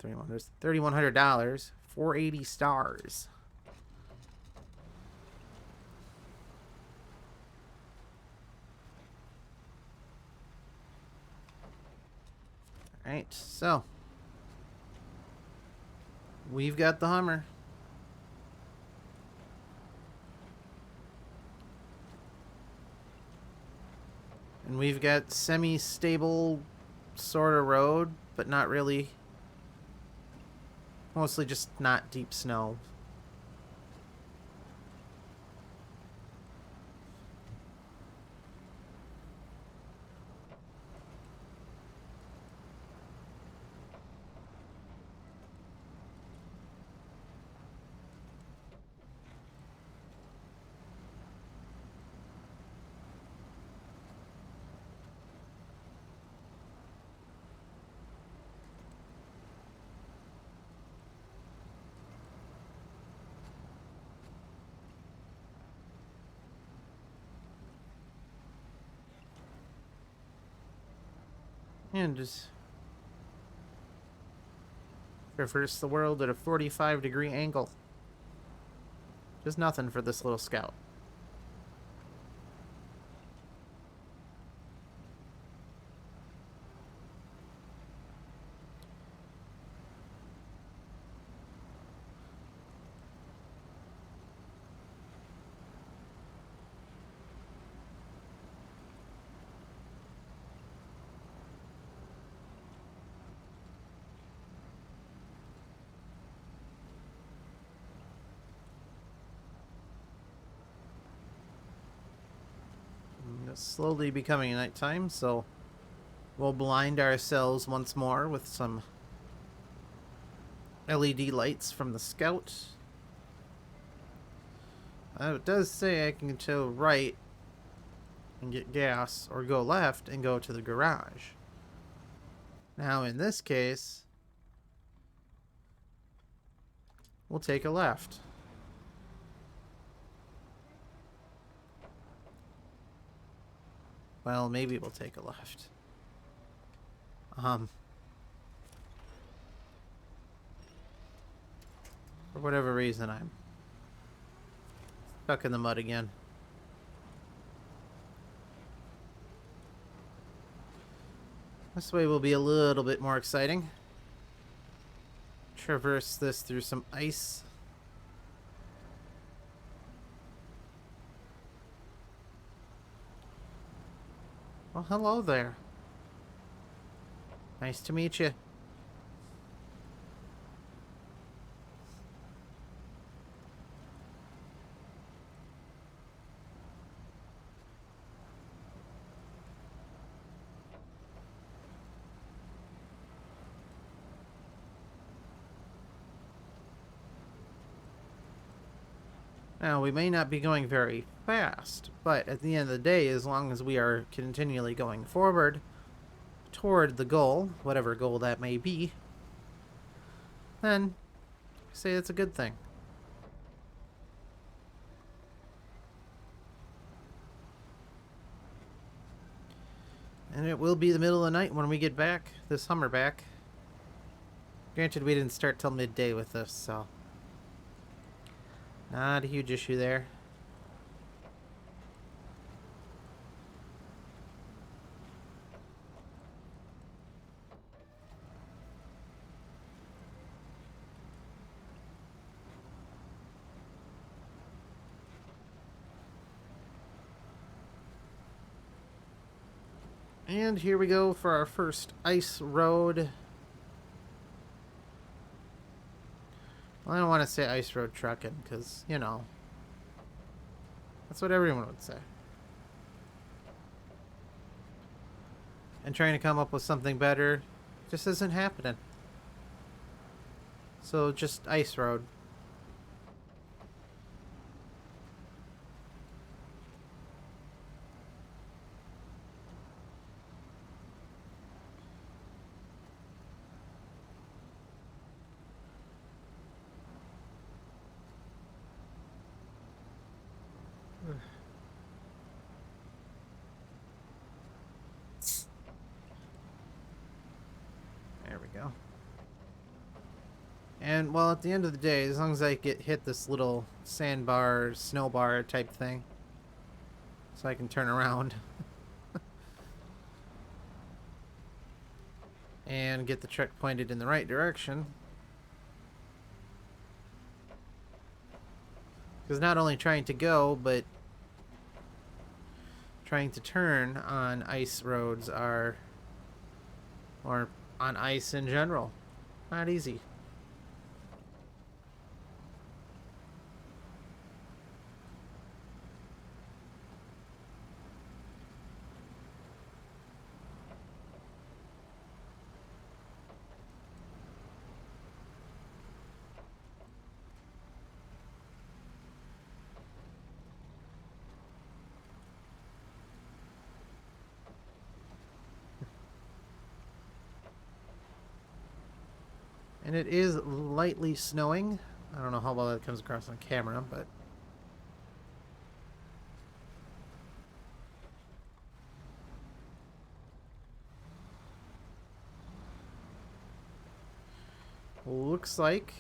$3,100, 480 stars. Alright, so we've got the Hummer. And we've got semi-stable sort of road, but not really. Mostly just not deep snow. And just traverse the world at a 45-degree angle. Just nothing for this little scout. It's slowly becoming nighttime, so we'll blind ourselves once more with some LED lights from the scout. It does say I can go right and get gas, or go left and go to the garage. Now in this case, we'll take a left. Well, maybe we'll take a left. For whatever reason, I'm stuck in the mud again. This way will be a little bit more exciting. Traverse this through some ice. Well, hello there. Nice to meet you. Now, we may not be going very fast, but at the end of the day, as long as we are continually going forward toward the goal, whatever goal that may be, then I say it's a good thing. And it will be the middle of the night when we get back, this Hummer back. Granted, we didn't start till midday with this, so not a huge issue there. And here we go for our first ice road. Well, I don't want to say ice road trucking because, you know, that's what everyone would say. And trying to come up with something better just isn't happening. So just ice road. There we go. And, well, at the end of the day, as long as I hit this little sandbar, snow bar type thing, so I can turn around and get the truck pointed in the right direction. Because not only trying to go, but trying to turn on ice roads or on ice in general, not easy. And it is lightly snowing. I don't know how well that comes across on camera, but looks like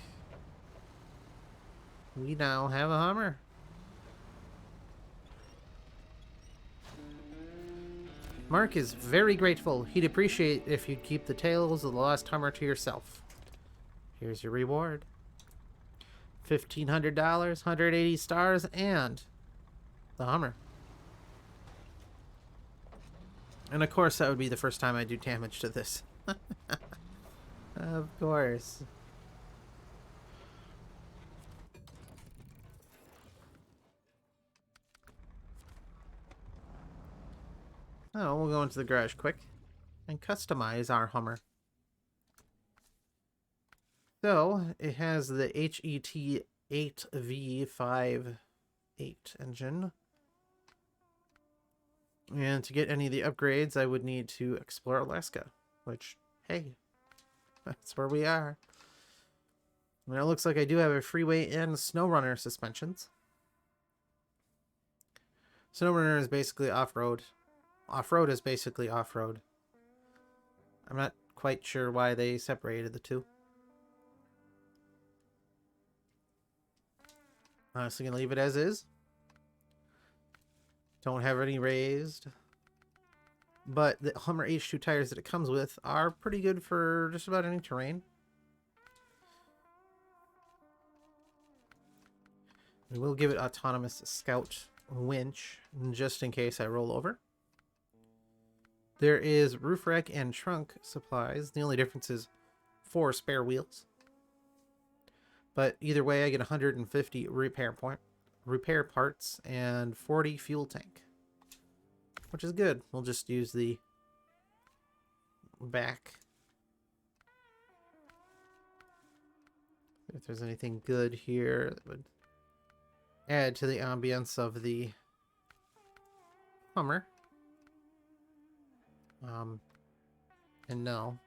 we now have a Hummer. Mark is very grateful. He'd appreciate if you'd keep the tales of the lost Hummer to yourself. Here's your reward. $1,500, 180 stars, and the Hummer. And of course that would be the first time I do damage to this. Of course. Oh, we'll go into the garage quick and customize our Hummer. So, it has the HET 8V58 engine. And to get any of the upgrades, I would need to explore Alaska. Which, hey, that's where we are. And it looks like I do have a freeway and SnowRunner suspensions. SnowRunner is basically off-road. Off-road is basically off-road. I'm not quite sure why they separated the two. Honestly, gonna leave it as is. Don't have any raised. But the Hummer H2 tires that it comes with are pretty good for just about any terrain. We will give it autonomous scout winch just in case I roll over. There is roof rack and trunk supplies. The only difference is 4 spare wheels. But either way, I get 150 repair parts and 40 fuel tank, which is good. We'll just use the back. If there's anything good here that would add to the ambience of the Hummer. And no.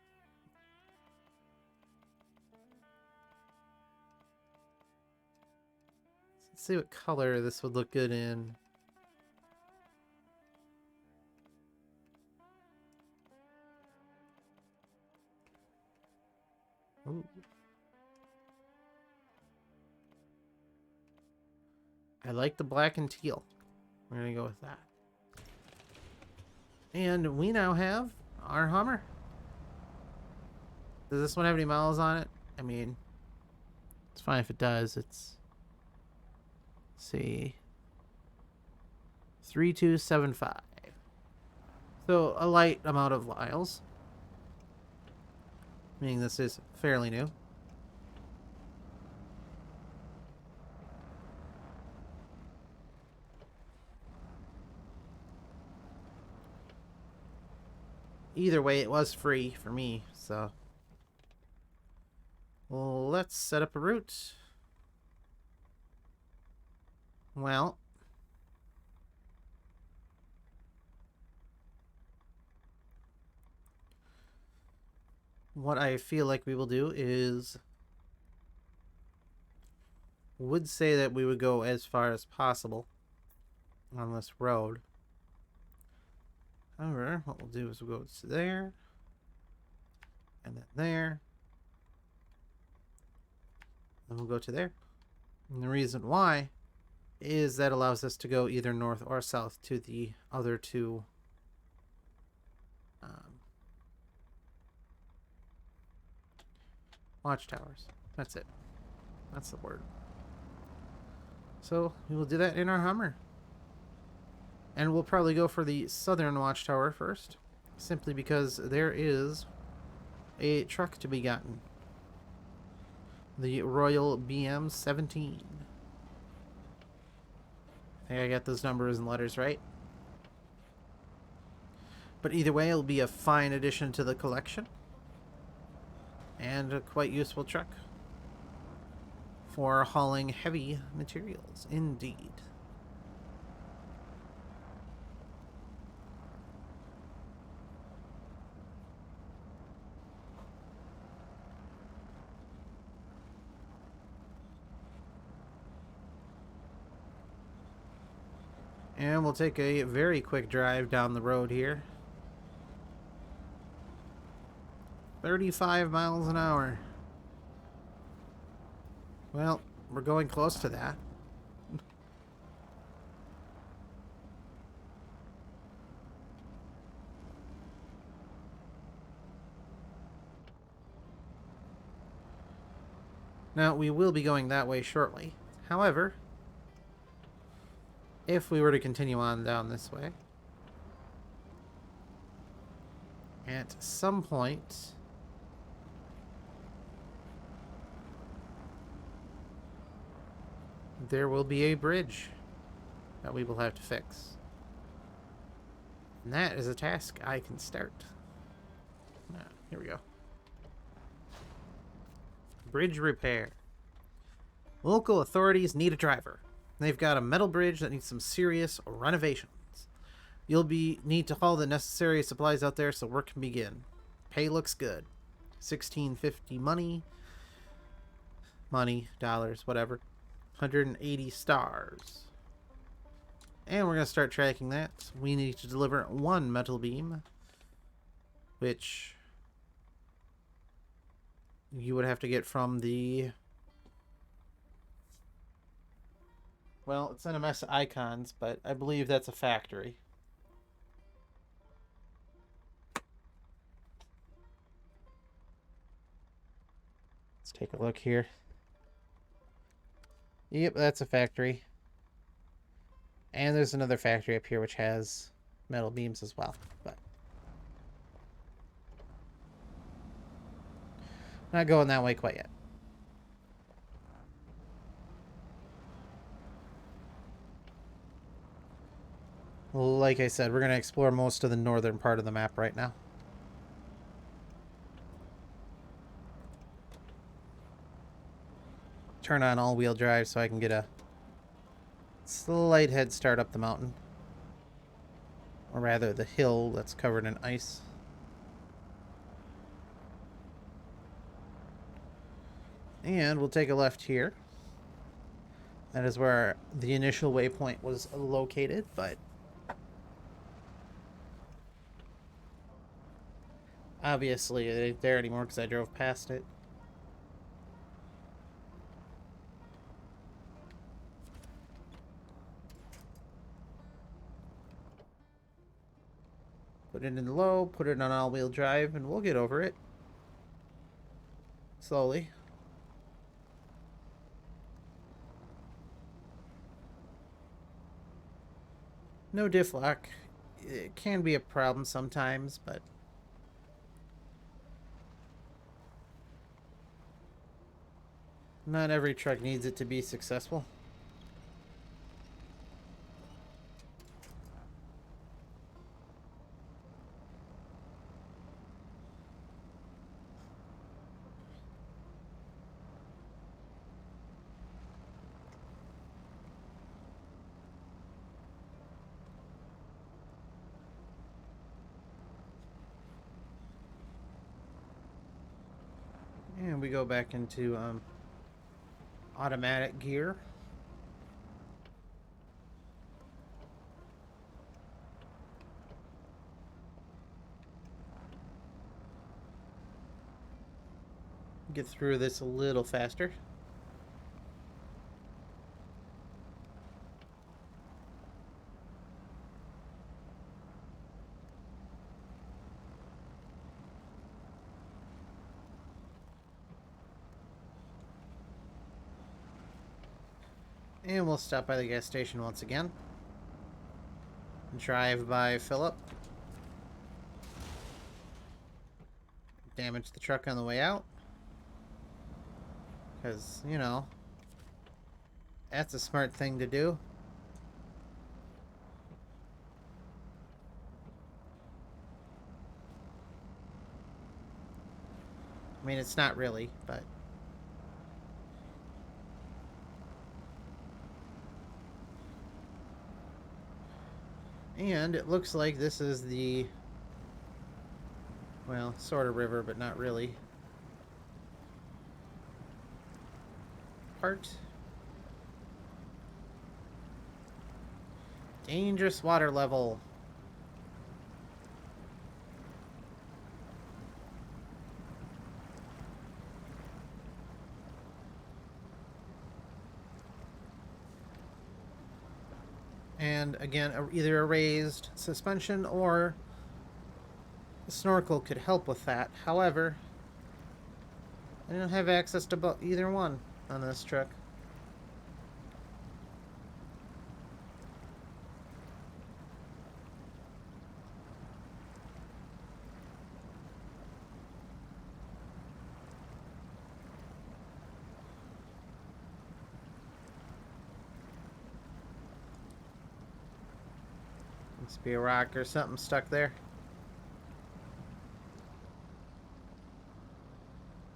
Let's see what color this would look good in. Ooh. I like the black and teal. We're gonna go with that. And we now have our Hummer. Does this one have any miles on it? I mean, it's fine if it does. It's, let's see, 3275. So a light amount of miles, meaning this is fairly new. Either way, it was free for me, so well, let's set up a route. Well, what I feel like we will do is would say that we would go as far as possible on this road. However, what we'll do is we'll go to there, and then there, and we'll go to there. And the reason why is that allows us to go either north or south to the other two watchtowers. That's it. That's the word. So we will do that in our Hummer. And we'll probably go for the southern watchtower first, simply because there is a truck to be gotten. The Royal BM-17. I think I got those numbers and letters right. But either way, it'll be a fine addition to the collection. And a quite useful truck for hauling heavy materials, indeed. And we'll take a very quick drive down the road here. 35 miles an hour. Well, we're going close to that. Now, we will be going that way shortly. However, if we were to continue on down this way, at some point there will be a bridge that we will have to fix. And that is a task I can start. Here we go. Bridge repair. Local authorities need a driver. They've got a metal bridge that needs some serious renovations. You'll need to haul the necessary supplies out there so work can begin. Pay looks good. $16.50 money, dollars, whatever. 180 stars. And we're going to start tracking that. We need to deliver one metal beam, which you would have to get from the... Well, it's in a mess of icons, but I believe that's a factory. Let's take a look here. Yep, that's a factory. And there's another factory up here which has metal beams as well, but not going that way quite yet. Like I said, we're going to explore most of the northern part of the map right now. Turn on all-wheel drive so I can get a slight head start up the mountain. Or rather, the hill that's covered in ice. And we'll take a left here. That is where the initial waypoint was located, but obviously it ain't there anymore because I drove past it. Put it in low, put it on all-wheel drive, and we'll get over it. Slowly. No diff lock it can be a problem sometimes, but not every truck needs it to be successful. And we go back into automatic gear. Get through this a little faster. And we'll stop by the gas station once again. Drive by Philip. Damage the truck on the way out. Because, you know, that's a smart thing to do. I mean, it's not really, but... And it looks like this is the... well, sort of river, but not really. Part. Dangerous water level. And again, either a raised suspension or a snorkel could help with that. However, I don't have access to either one on this truck. Must be a rock or something stuck there.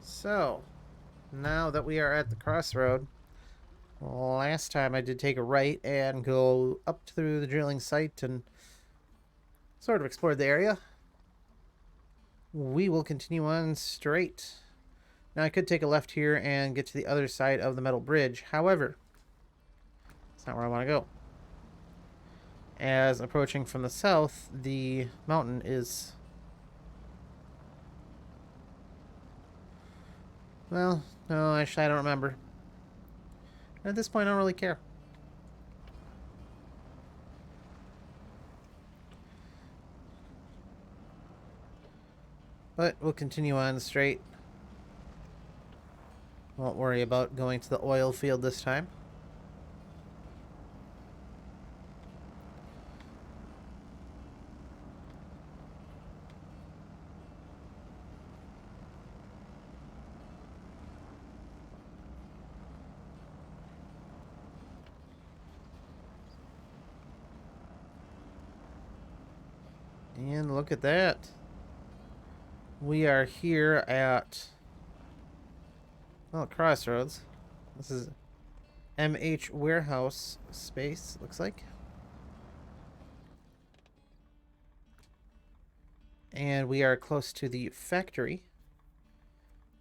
So, now that we are at the crossroad, last time I did take a right and go up through the drilling site and sort of explored the area. We will continue on straight. Now I could take a left here and get to the other side of the metal bridge. However, that's not where I want to go. As approaching from the south, the mountain is... well, no, actually I don't remember. At this point I don't really care. But we'll continue on straight. Won't worry about going to the oil field this time. And look at that. We are here at, well, Crossroads. This is MH warehouse space, looks like. And we are close to the factory.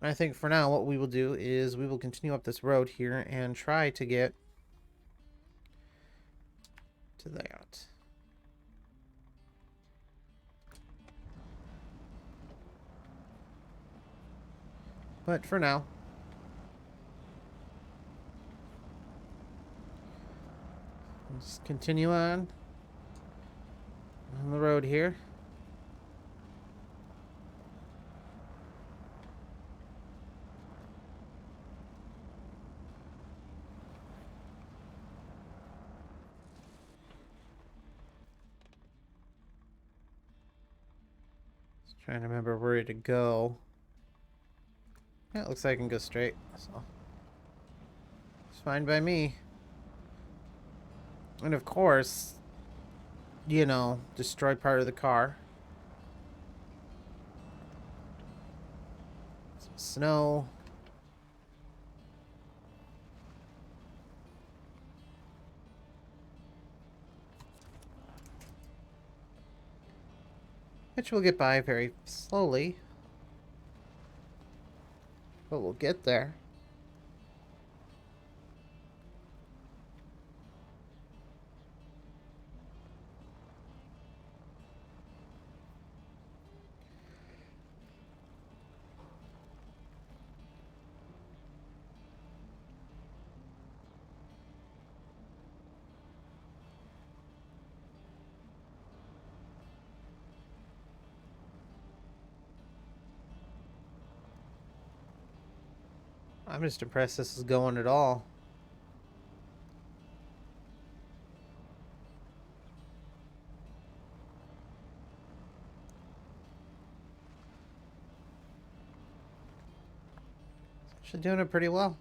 I think for now what we will do is we will continue up this road here and try to get to that. But for now, we'll just continue on the road here. Trying to remember where to go. Yeah, it looks like I can go straight, so it's fine by me. And of course, you know, destroy part of the car. Some snow. Which we'll get by very slowly. But we'll get there. I'm just impressed this is going at all. Actually doing it pretty well.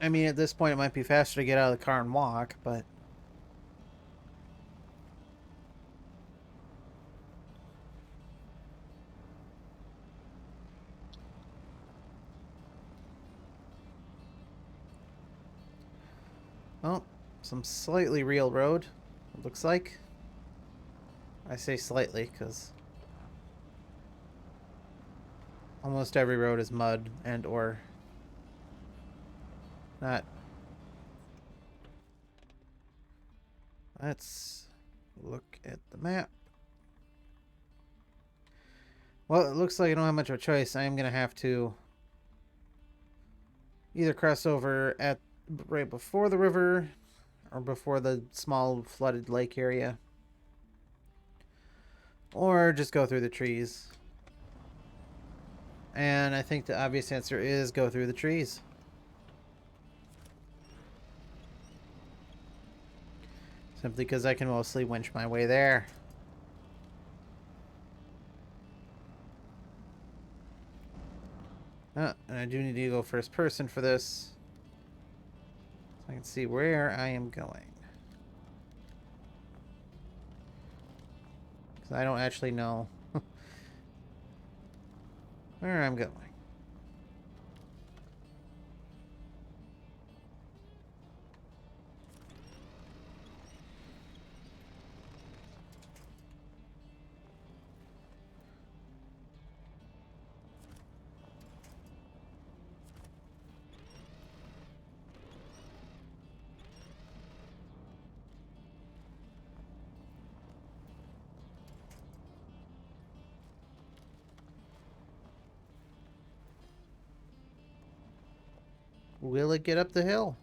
I mean, at this point, it might be faster to get out of the car and walk, but... Oh, some slightly real road, it looks like. I say slightly, because... almost every road is mud and or... not. Let's look at the map. Well, it looks like I don't have much of a choice. I am going to have to either cross over at right before the river or before the small flooded lake area, or just go through the trees. And I think the obvious answer is go through the trees. Simply because I can mostly winch my way there. Oh, and I do need to go first person for this, so I can see where I am going. Because I don't actually know where I'm going. Will it get up the hill?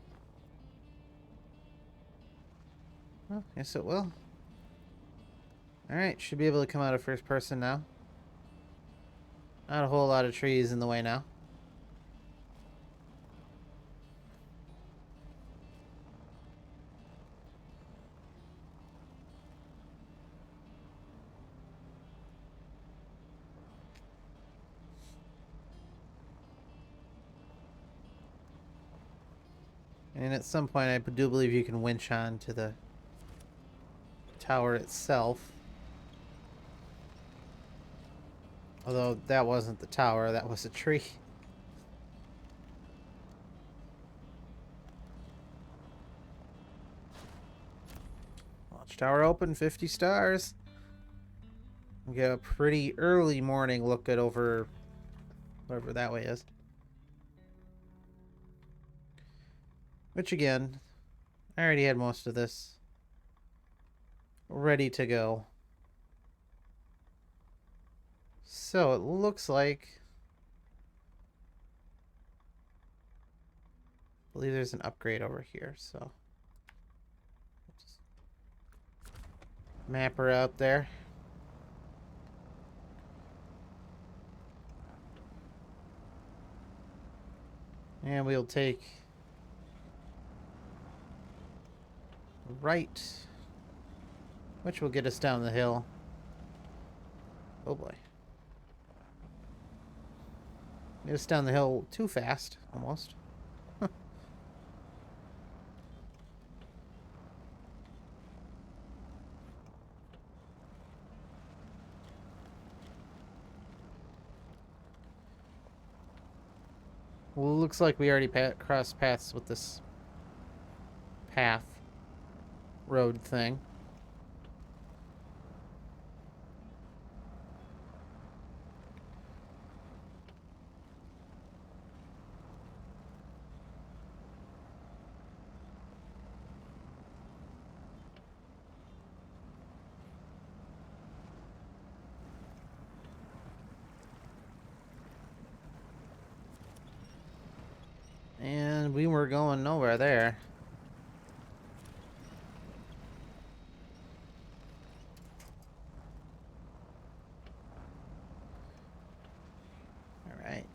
Well, yes it will. Alright, should be able to come out of first person now. Not a whole lot of trees in the way now. And at some point I do believe you can winch on to the tower itself. Although that wasn't the tower, that was a tree. Watchtower open, 50 stars. We get a pretty early morning look at over whatever that way is. Which again, I already had most of this ready to go. So it looks like... I believe there's an upgrade over here, so... mapper out there. And we'll take right, which will get us down the hill. Oh boy. Get us down the hill too fast, almost. Well, it looks like we already crossed paths with this path road thing. And we were going nowhere there. Alright.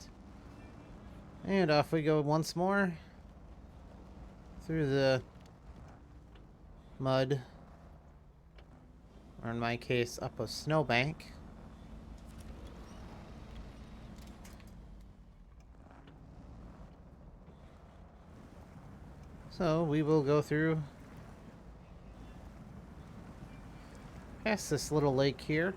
And off we go once more. Through the mud. Or in my case, up a snowbank. So we will go through past this little lake here.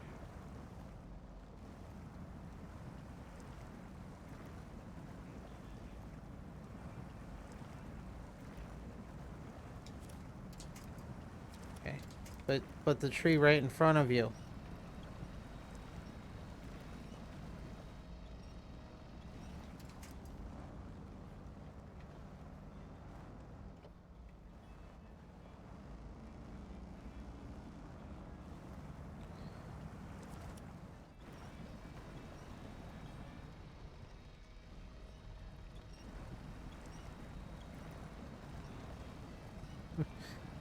Okay. But the tree right in front of you.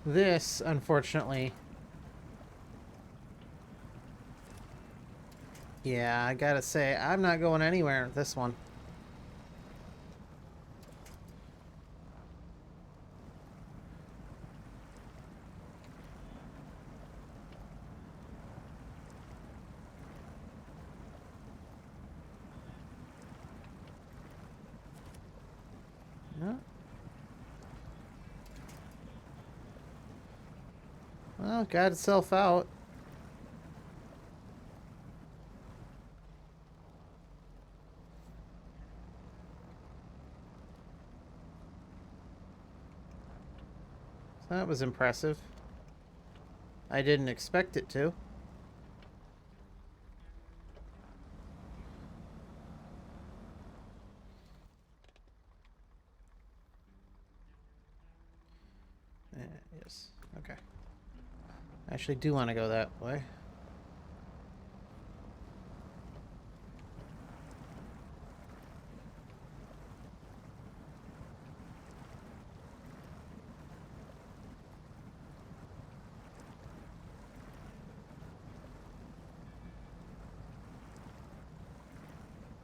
This, unfortunately... Yeah, I gotta say, I'm not going anywhere with this one. No. Well, got itself out. That was impressive. I didn't expect it to. Yes. Okay. I actually do want to go that way.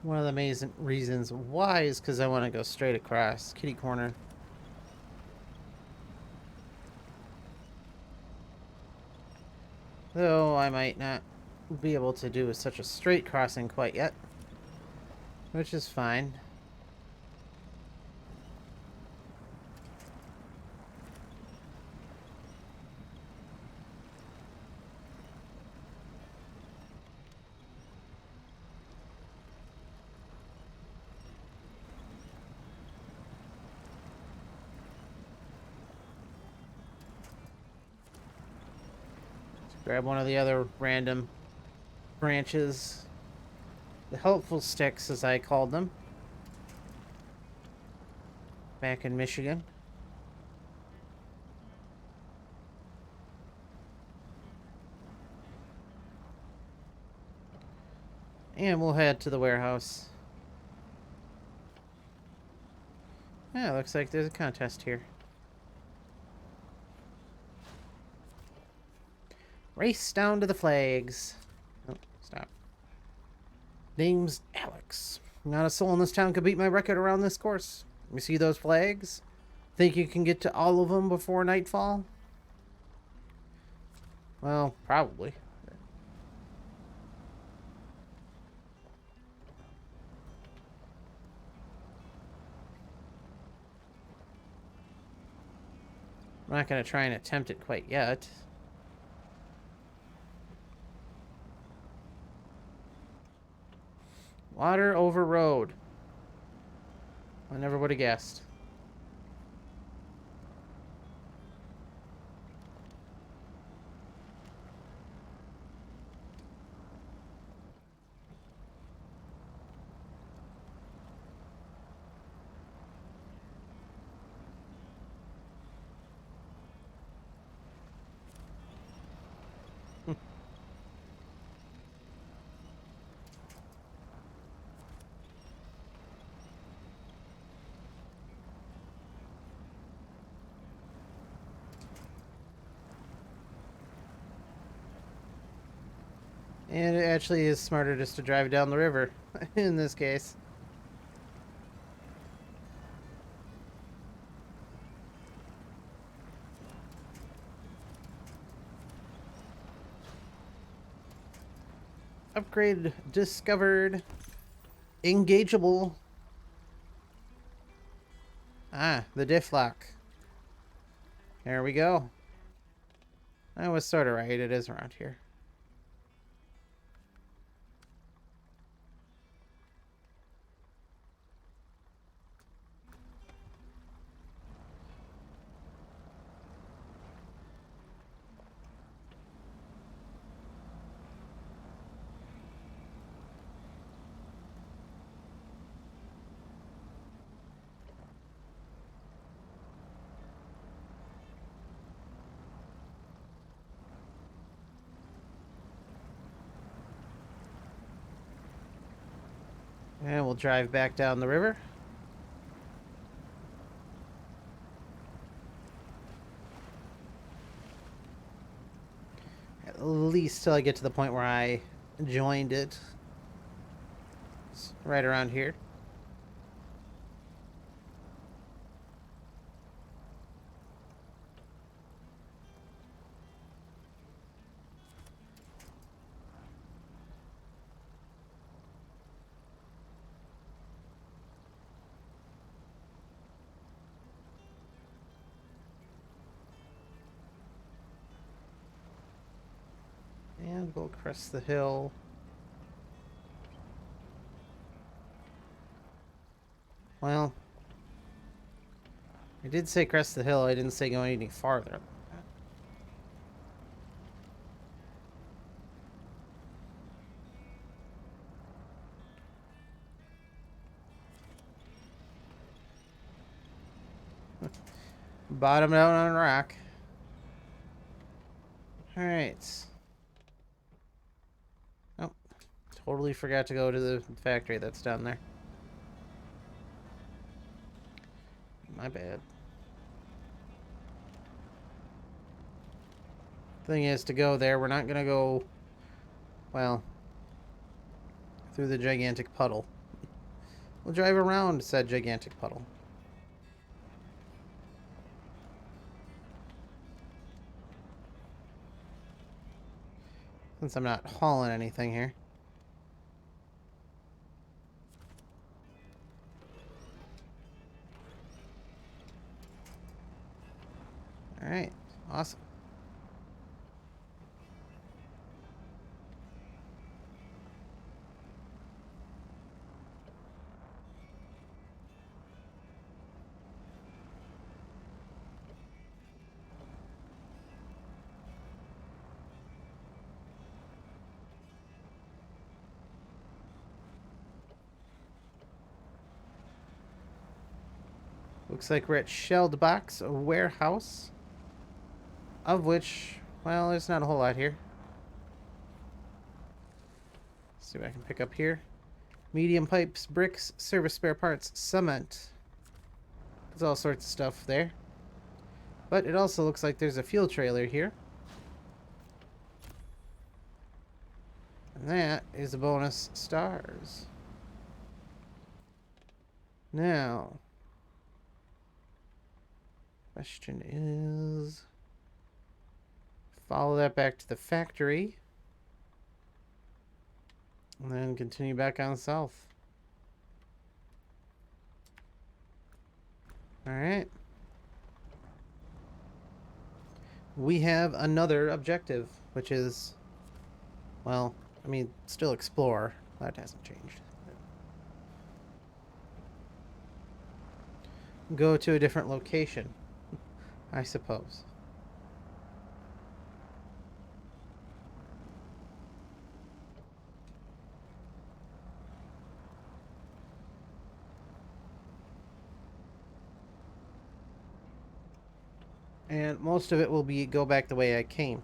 One of the amazing reasons why is because I want to go straight across kitty corner. Though I might not be able to do such a straight crossing quite yet, which is fine. Grab one of the other random branches. The helpful sticks, as I called them. Back in Michigan. And we'll head to the warehouse. Yeah, looks like there's a contest here. Race down to the flags. Oh, stop. Name's Alex. Not a soul in this town could beat my record around this course. You see those flags? Think you can get to all of them before nightfall? Well, probably. I'm not going to try and attempt it quite yet. Water over road. I never would have guessed. And it actually is smarter just to drive down the river in this case. Upgrade discovered. Engageable. Ah, the diff lock. There we go. I was sort of right. It is around here. And we'll drive back down the river. At least till I get to the point where I joined it. It's right around here. And we'll crest the hill. Well, I did say crest the hill. I didn't say go any farther. Bottomed out on a rock. Alright. Oh, totally forgot to go to the factory that's down there. My bad. Thing is, to go there, we're not gonna go, well, through the gigantic puddle. We'll drive around said gigantic puddle. Since I'm not hauling anything here. Alright, awesome. Looks like we're at Shelled Box Warehouse. Of which, well, there's not a whole lot here. Let's see what I can pick up here. Medium pipes, bricks, service spare parts, cement. There's all sorts of stuff there. But it also looks like there's a fuel trailer here. And that is a bonus stars. Now, question is, follow that back to the factory, and then continue back on south. Alright. We have another objective, which is, well, I mean, still explore. That hasn't changed. Go to a different location, I suppose. And most of it will be go back the way I came.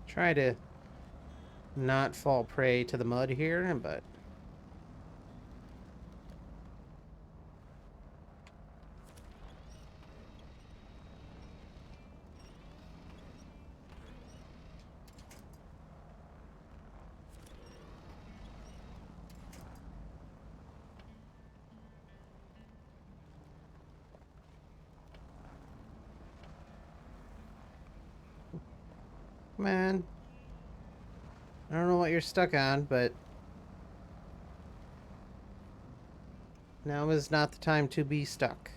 Try to not fall prey to the mud here, but man, I don't know what you're stuck on, but now is not the time to be stuck.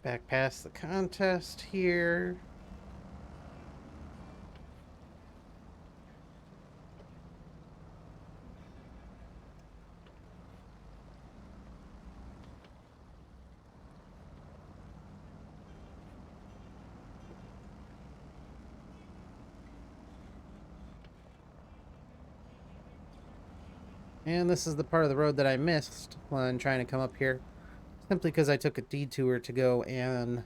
Back past the contest here. And this is the part of the road that I missed when trying to come up here. Simply because I took a detour to go and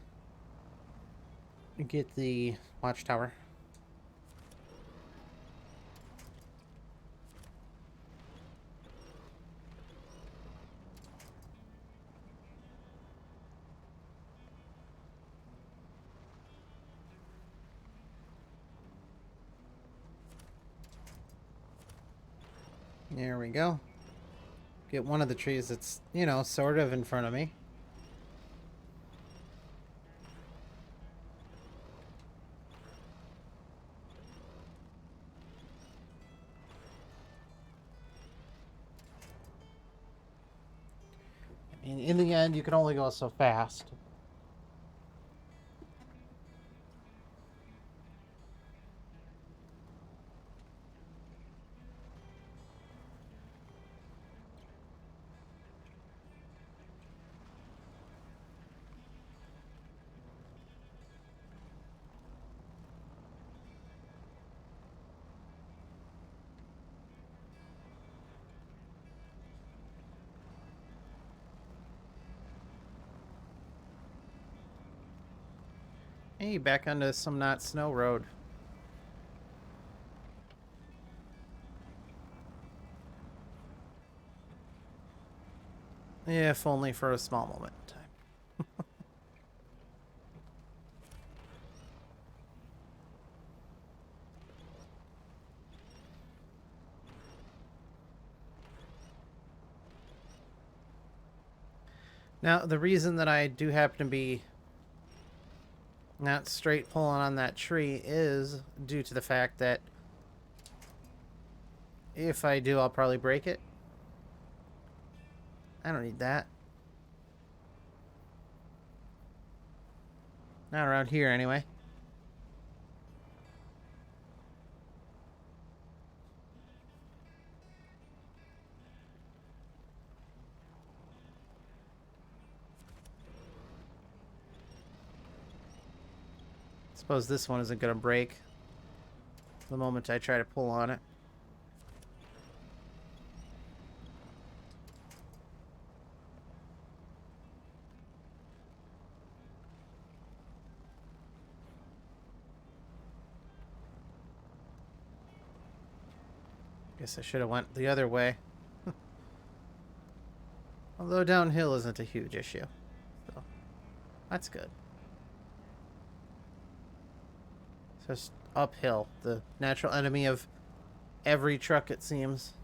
get the Watchtower. There we go. Get one of the trees that's, you know, sort of in front of me. And in the end, you can only go so fast. Hey, back onto some not snow road. If only for a small moment in time. Now, the reason that I do happen to be not straight pulling on that tree is due to the fact that if I do, I'll probably break it. I don't need that. Not around here, anyway. Suppose this one isn't gonna break. the moment I try to pull on it. Guess I should have went the other way. Although downhill isn't a huge issue. So, that's good. So it's uphill, the natural enemy of every truck, it seems.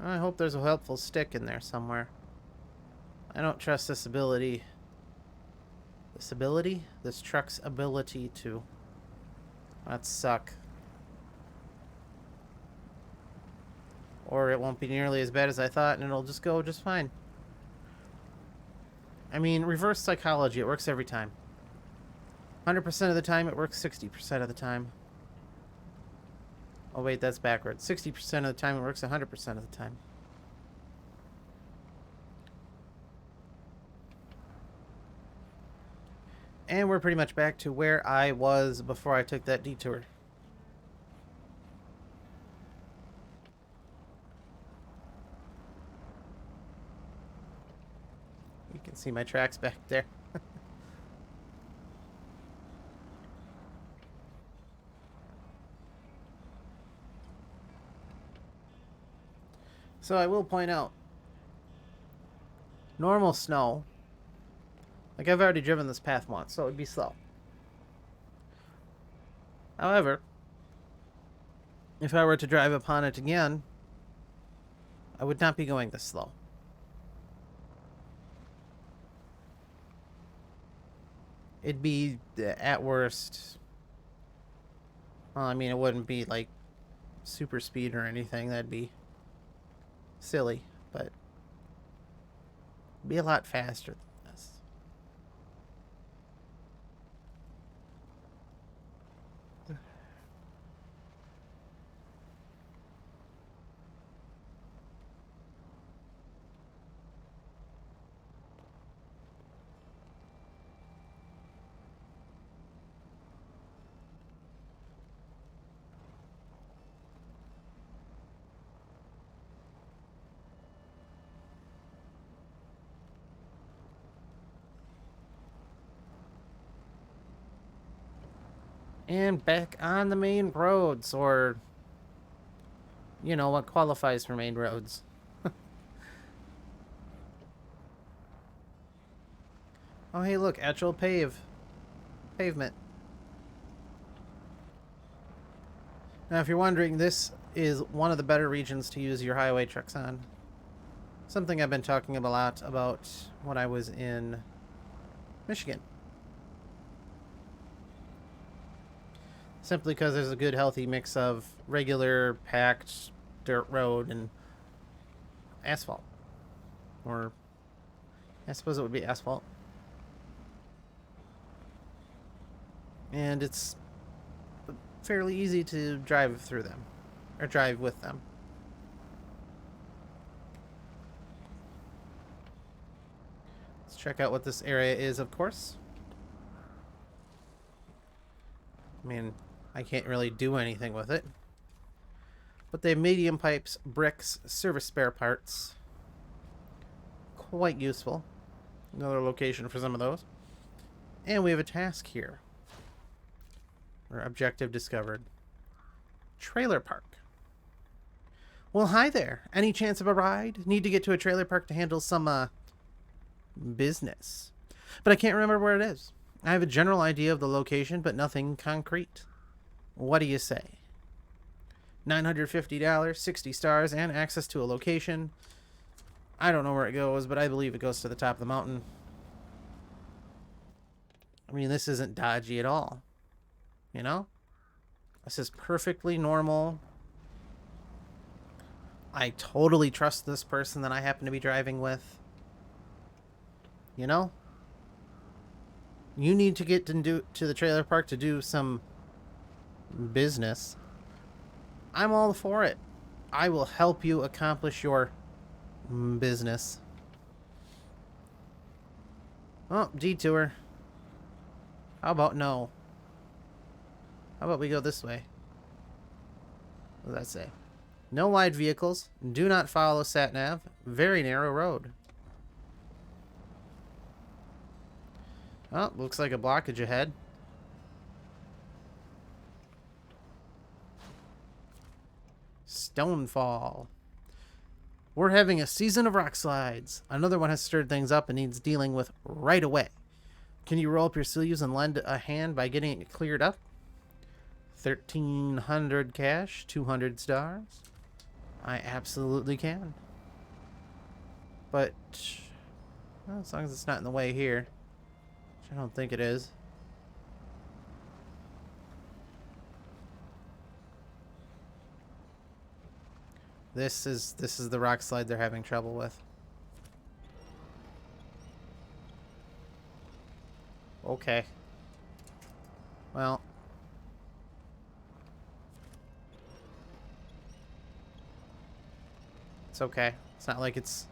I hope there's a helpful stick in there somewhere. I don't trust this ability. This truck's ability to... That suck. Or it won't be nearly as bad as I thought, and it'll just go just fine. I mean, reverse psychology, it works every time. 100% of the time, it works 60% of the time. Oh wait, that's backwards. 60% of the time, it works 100% of the time. And we're pretty much back to where I was before I took that detour. You can see my tracks back there. So I will point out, normal snow, like I've already driven this path once, so it would be slow. However, if I were to drive upon it again, I would not be going this slow. It'd be, at worst... Well, I mean, it wouldn't be, like, super speed or anything. That'd be silly, but... it'd be a lot faster than this. And back on the main roads, or... you know, what qualifies for main roads. Oh, hey, look, actual pavement. Now, if you're wondering, this is one of the better regions to use your highway trucks on. Something I've been talking a lot about when I was in Michigan. Simply because there's a good, healthy mix of regular, packed dirt road and asphalt. Or, I suppose it would be asphalt. And it's fairly easy to drive through them. Or drive with them. Let's check out what this area is, of course. I mean, I can't really do anything with it. But they have medium pipes, bricks, service spare parts. Quite useful. Another location for some of those. And we have a task here. Or objective discovered. Trailer park. Well, hi there. Any chance of a ride? Need to get to a trailer park to handle some, business. But I can't remember where it is. I have a general idea of the location, but nothing concrete. What do you say? $950, 60 stars, and access to a location. I don't know where it goes, but I believe it goes to the top of the mountain. I mean, this isn't dodgy at all. You know? This is perfectly normal. I totally trust this person that I happen to be driving with. You know? You need to get to the trailer park to do some business. I'm all for it. I will help you accomplish your business. Oh, detour. How about no? How about we go this way? What does that say? No wide vehicles. Do not follow sat-nav. Very narrow road. Oh, looks like a blockage ahead. Stonefall. We're having a season of rock slides. Another one has stirred things up and needs dealing with right away. Can you roll up your sleeves and lend a hand by getting it cleared up? 1,300 cash, 200 stars. I absolutely can. But, well, as long as it's not in the way here. Which I don't think it is. This is the rock slide they're having trouble with. Okay. Well. It's okay. It's not like it's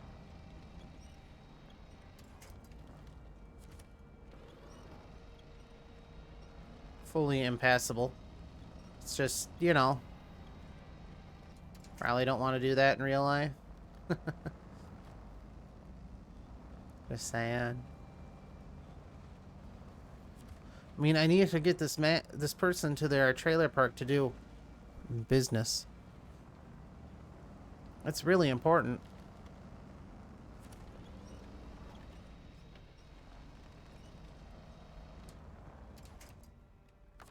fully impassable. It's just, you know, probably don't want to do that in real life. Just saying. I mean, I need to get this person to their trailer park to do business. That's really important.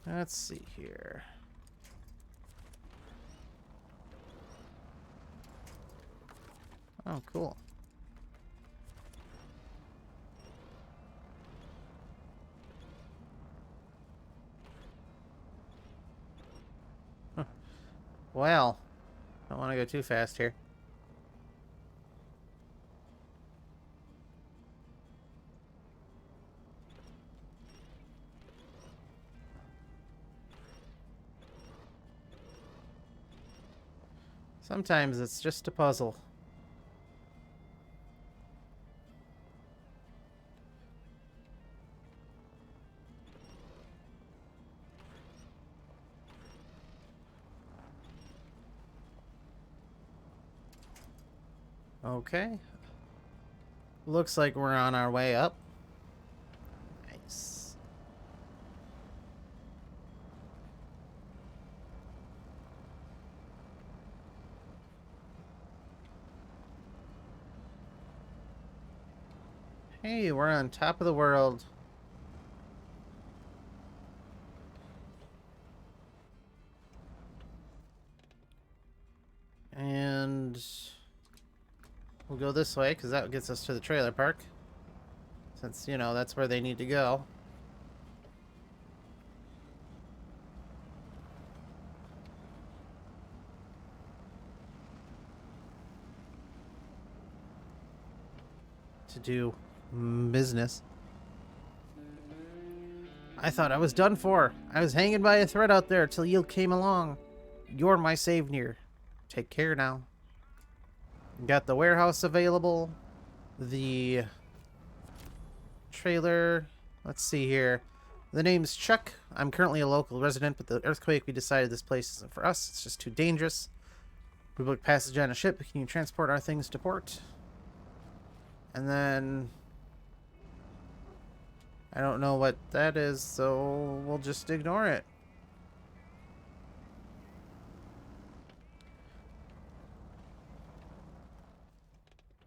Let's see here. Oh, cool. Huh. Well, don't want to go too fast here. Sometimes it's just a puzzle. Okay. Looks like we're on our way up. Nice. Hey, we're on top of the world. And we'll go this way because that gets us to the trailer park. Since, you know, that's where they need to go. To do business. I thought I was done for. I was hanging by a thread out there till you came along. You're my savior. Take care now. Got the warehouse available. The trailer. Let's see here. The name's Chuck. I'm currently a local resident, but the earthquake, we decided this place isn't for us. It's just too dangerous. We booked passage on a ship. Can you transport our things to port? And then I don't know what that is, so we'll just ignore it.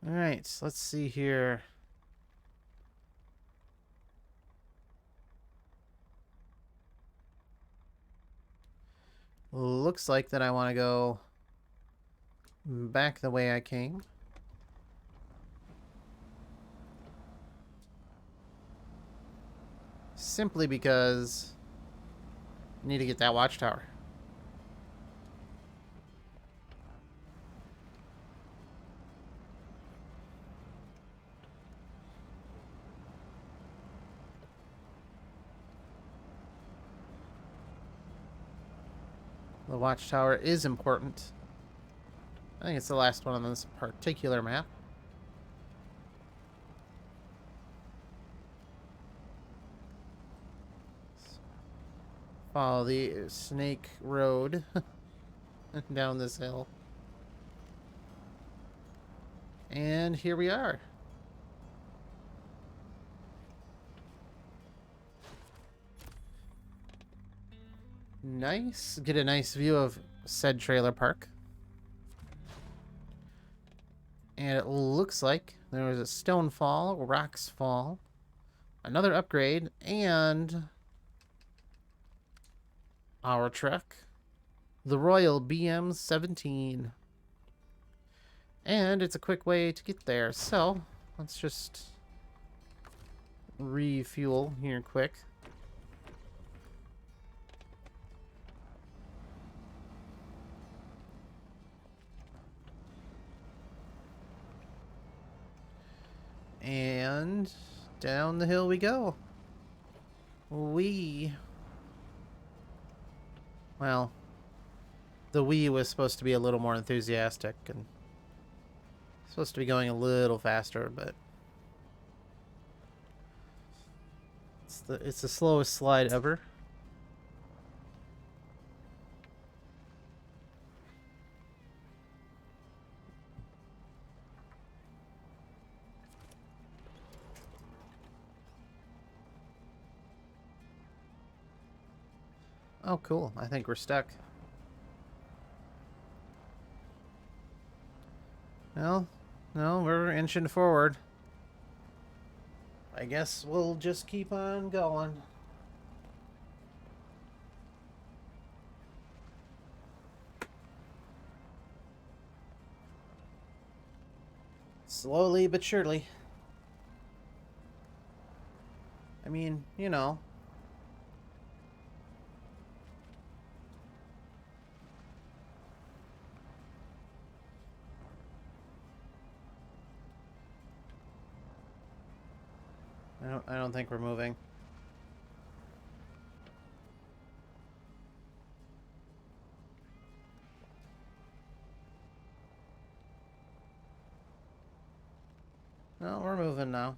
Alright, let's see here. Looks like that I want to go back the way I came. Simply because I need to get that watchtower. The watchtower is important. I think it's the last one on this particular map. Follow the snake road down this hill. And here we are. Nice. Get a nice view of said trailer park. And it looks like there was a stone fall, rocks fall, another upgrade, and our truck, the Royal BM-17. And it's a quick way to get there. So let's just refuel here quick. And down the hill we go. Well, the Wii was supposed to be a little more enthusiastic and supposed to be going a little faster, but it's the slowest slide ever. Oh, cool. I think we're stuck. Well, no, we're inching forward. I guess we'll just keep on going. Slowly but surely. I mean, you know. I don't think we're moving. No, we're moving now.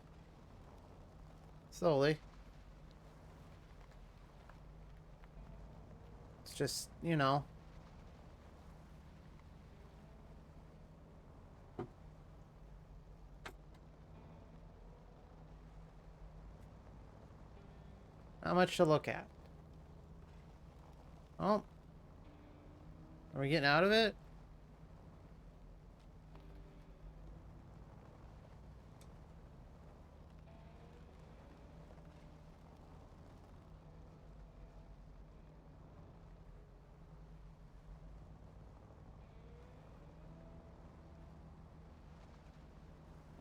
Slowly. It's just, you know. Not much to look at. Oh. Are we getting out of it?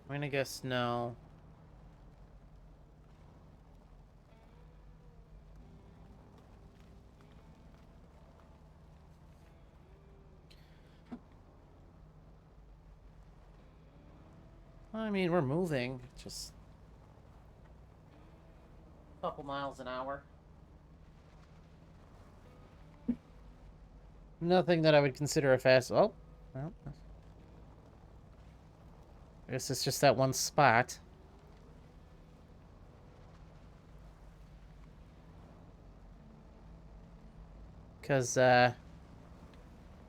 I'm gonna guess no. I mean, we're moving. Just a couple miles an hour. Nothing that I would consider a fast... Oh. Well. I guess it's just that one spot. Because,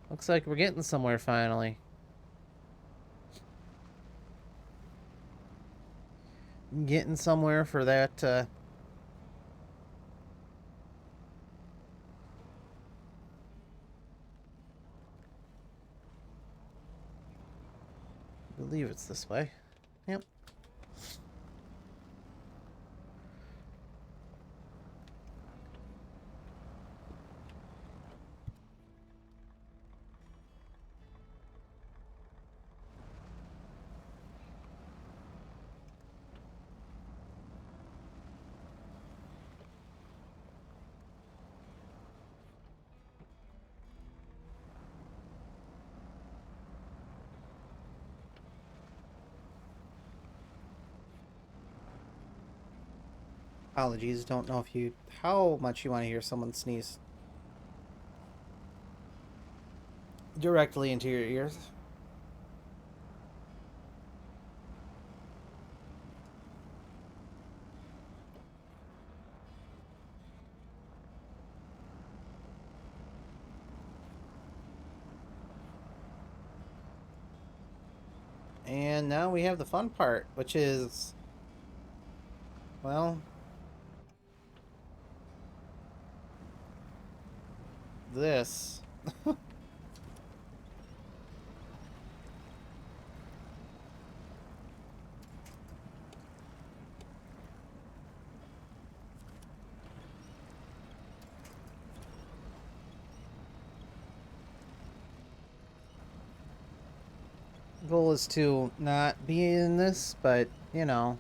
looks like we're getting somewhere finally. Getting somewhere for that, I believe it's this way. Yep. Apologies, don't know if you... how much you want to hear someone sneeze directly into your ears. And now we have the fun part, which is, well, this. Goal is to not be in this, but, you know.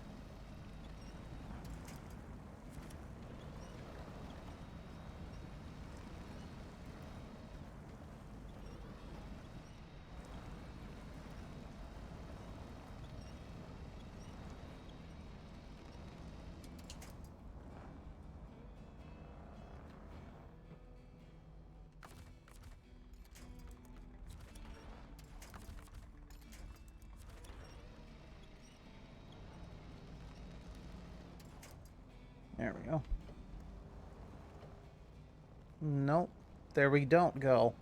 There we go. Nope. There we don't go.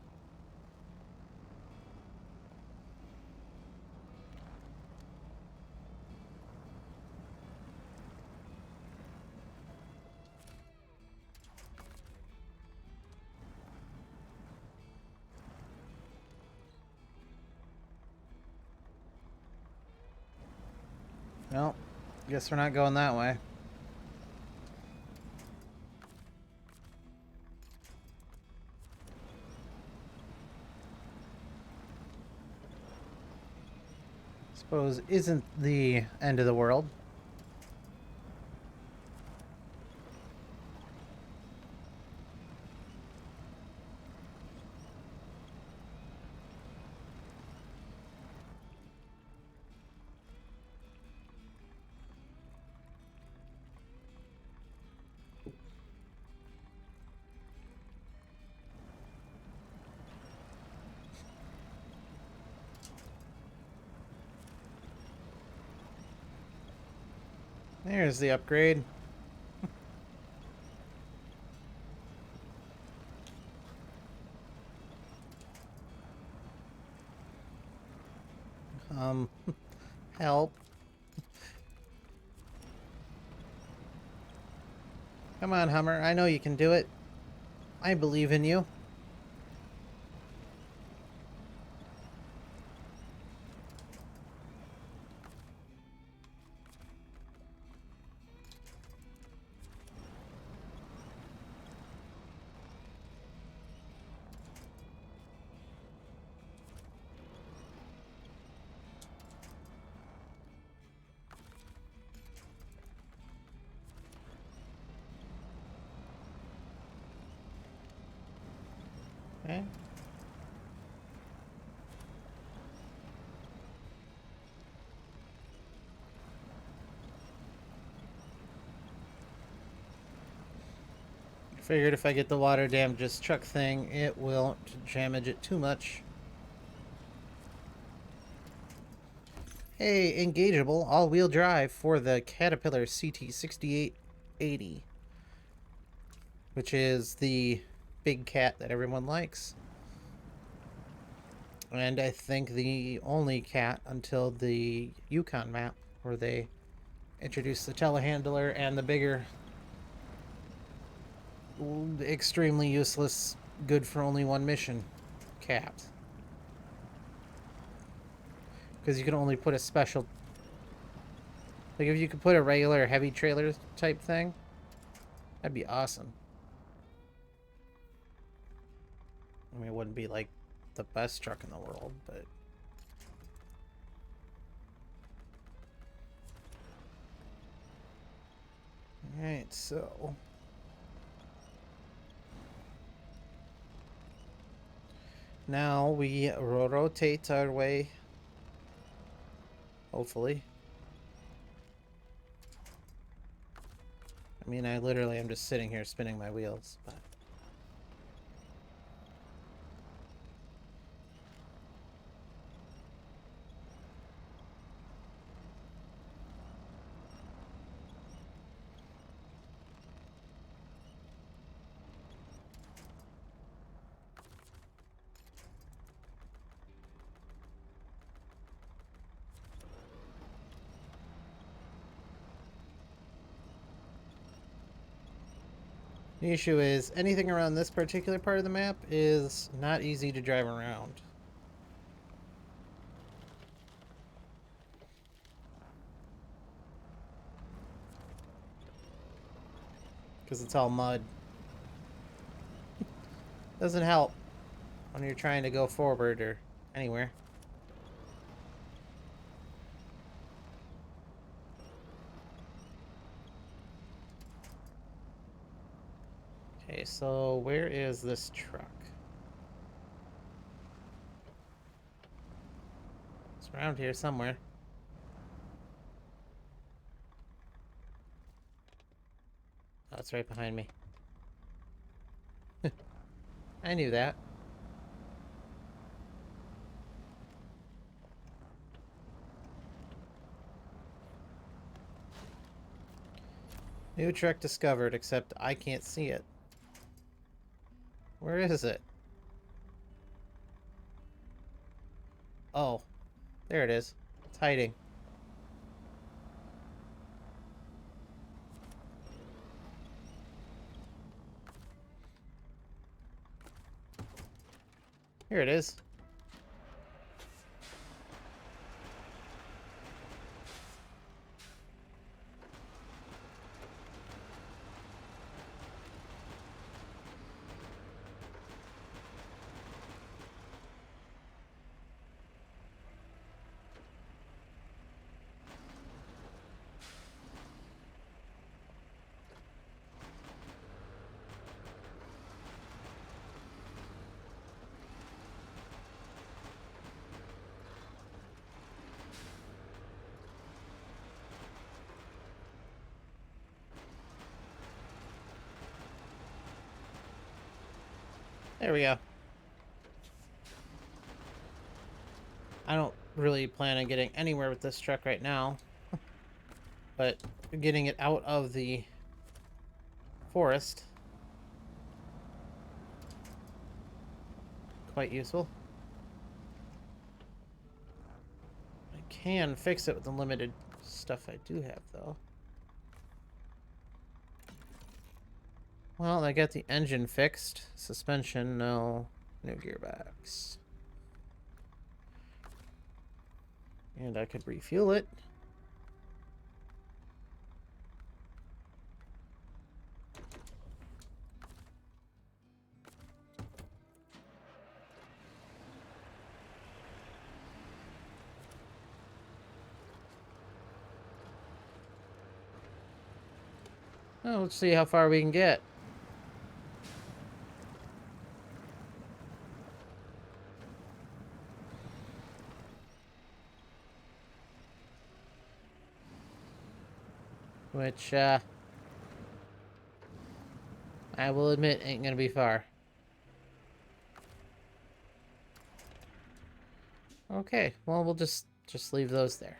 Well, guess we're not going that way. Suppose isn't the end of the world. There's the upgrade. Um, help. Come on, Hummer. I know you can do it. I believe in you. Okay. Figured if I get the water damages truck thing, it won't damage it too much. Hey, engageable all-wheel drive for the Caterpillar CT6880, which is the big cat that everyone likes. And I think the only cat until the Yukon map, where they introduced the telehandler and the bigger, extremely useless, good for only one mission cat. Because you can only put a special... Like, if you could put a regular heavy trailer type thing, that'd be awesome. I mean, it wouldn't be, like, the best truck in the world, but... Alright, so... Now we rotate our way. Hopefully. I mean, I literally am just sitting here spinning my wheels, but... The issue is anything around this particular part of the map is not easy to drive around. Because it's all mud. Doesn't help when you're trying to go forward or anywhere. Okay, so where is this truck? It's around here somewhere. Oh, it's right behind me. I knew that. New truck discovered, except I can't see it. Where is it? Oh, there it is. It's hiding. Here it is. There we go. I don't really plan on getting anywhere with this truck right now. But getting it out of the forest, quite useful. I can fix it with the limited stuff I do have, though. Well, I got the engine fixed. Suspension, no. New gearbox. And I could refuel it. Well, let's see how far we can get. Which, I will admit ain't gonna be far. Okay, well, we'll just leave those there.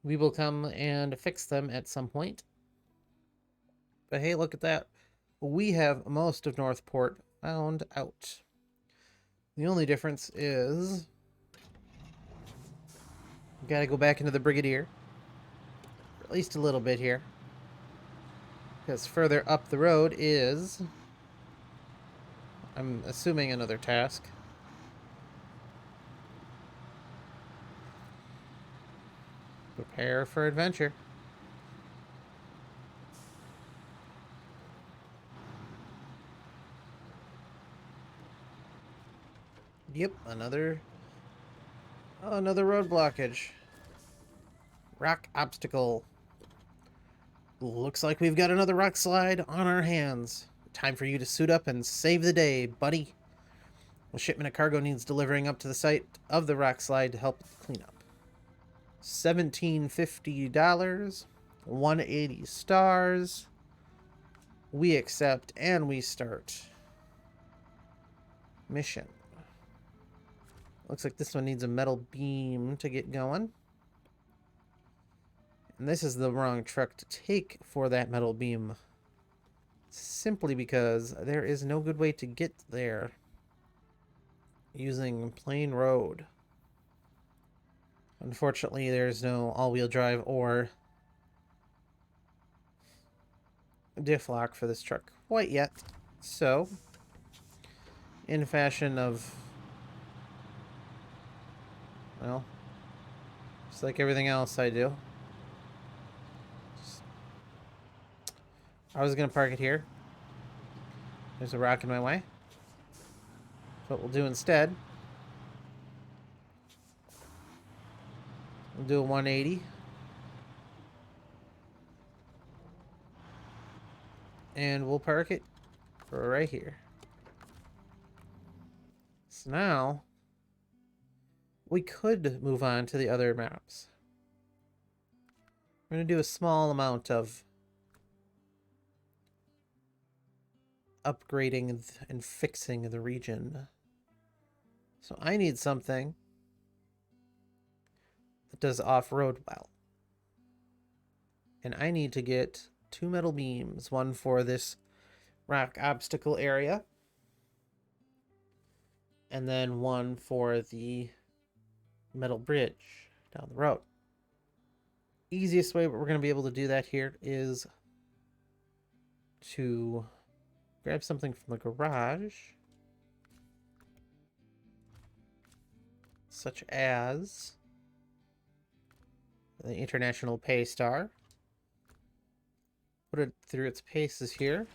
We will come and fix them at some point. But hey, look at that. We have most of Northport found out. The only difference is we gotta go back into the Brigadier. At least a little bit here. Because further up the road is, I'm assuming, another task. Prepare for adventure. Yep, another road blockage. Rock obstacle. Looks like we've got another rock slide on our hands. Time for you to suit up and save the day, buddy. A shipment of cargo needs delivering up to the site of the rock slide to help with the cleanup. $1,750, 180 stars. We accept and we start. Mission. Looks like this one needs a metal beam to get going. And this is the wrong truck to take for that metal beam. Simply because there is no good way to get there using plain road. Unfortunately, there's no all-wheel drive or diff lock for this truck quite yet. So, in fashion of, well, just like everything else I do, I was going to park it here. There's a rock in my way. What we'll do instead, we'll do a 180. And we'll park it right here. So now, we could move on to the other maps. We're going to do a small amount of upgrading and fixing the region. So I need something that does off-road well. And I need to get 2 metal beams, one for this rock obstacle area, and then one for the metal bridge down the road. Easiest way we're going to be able to do that here is to grab something from the garage, such as the International Pay Star. Put it through its paces here,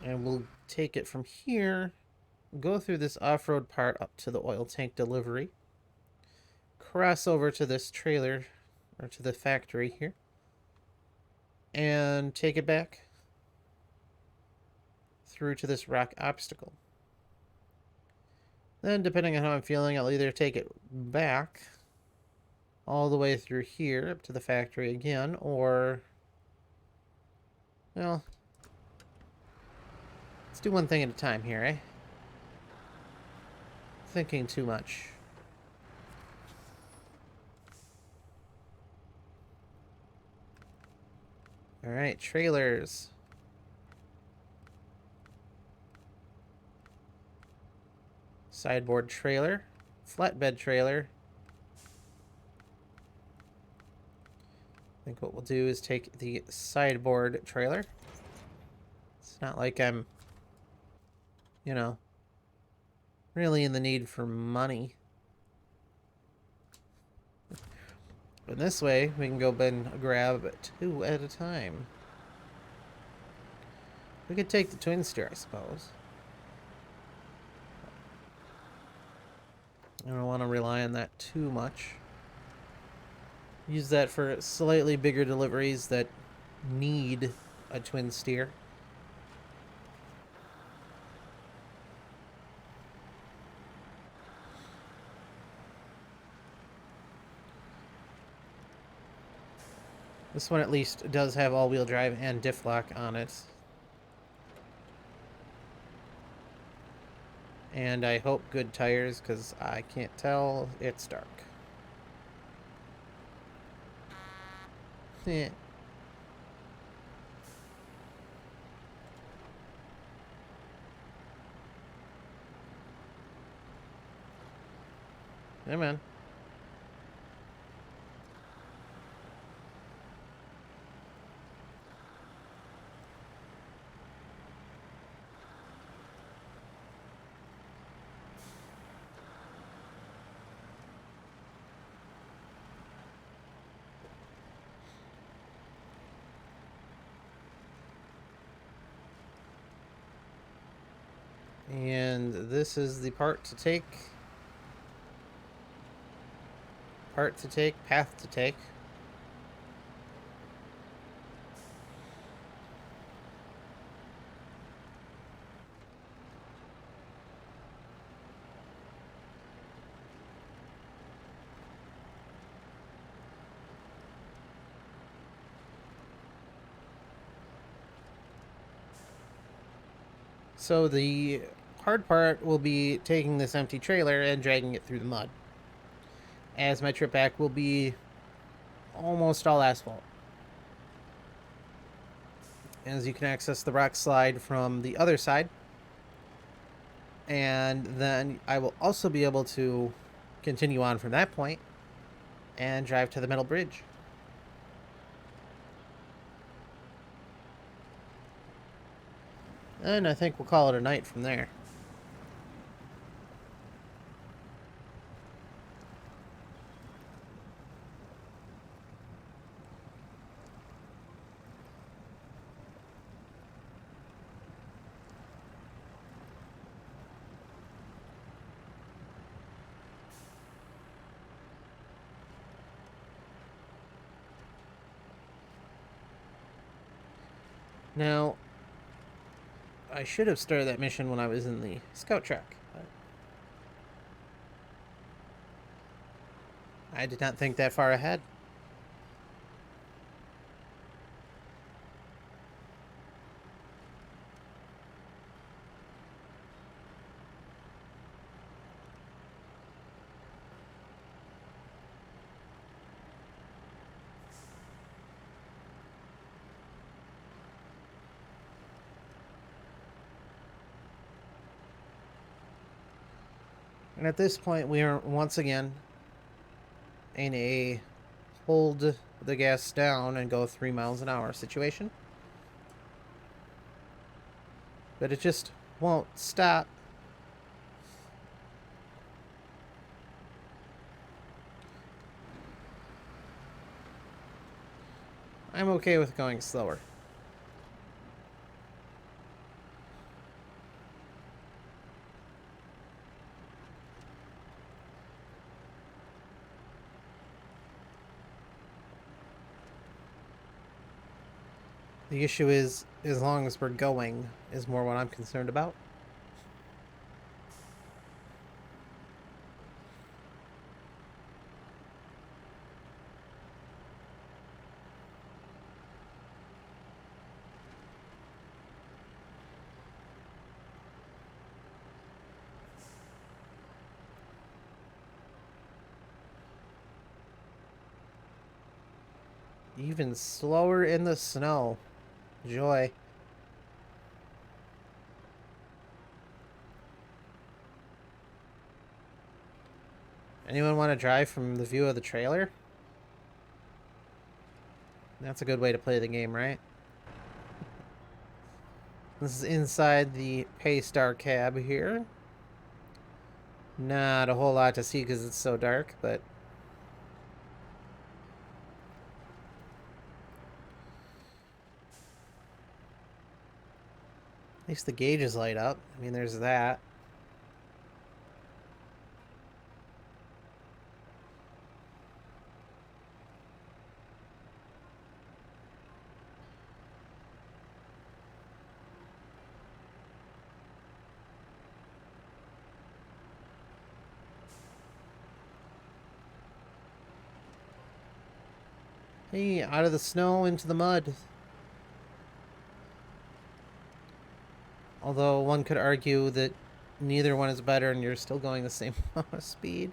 and we'll take it from here, go through this off-road part up to the oil tank delivery, cross over to this trailer, or to the factory here, and take it back through to this rock obstacle. Then, depending on how I'm feeling, I'll either take it back all the way through here up to the factory again, or, well, let's do one thing at a time here, eh? Thinking too much. Alright, trailers. Sideboard trailer. Flatbed trailer. I think what we'll do is take the sideboard trailer. It's not like I'm, you know, really in the need for money. But this way, we can go and grab 2 at a time. We could take the twin steer, I suppose. I don't want to rely on that too much. Use that for slightly bigger deliveries that need a twin steer. This one at least does have all-wheel drive and diff lock on it. And I hope good tires, because I can't tell. It's dark. Yeah. Hey, man. And this is the part to take. Part to take, path to take. So the hard part will be taking this empty trailer and dragging it through the mud, as my trip back will be almost all asphalt. As you can access the rock slide from the other side. And then I will also be able to continue on from that point and drive to the metal bridge. And I think we'll call it a night from there. Now, I should have started that mission when I was in the scout truck. But I did not think that far ahead. And at this point, we are once again in a hold the gas down and go 3 miles an hour situation. But it just won't stop. I'm okay with going slower. The issue is, as long as we're going, is more what I'm concerned about. Even slower in the snow. Joy. Anyone want to drive from the view of the trailer? That's a good way to play the game, right? This is inside the Paystar cab here. Not a whole lot to see because it's so dark, but at least the gauges light up. I mean, there's that. Hey, out of the snow into the mud. Although one could argue that neither one is better and you're still going the same speed.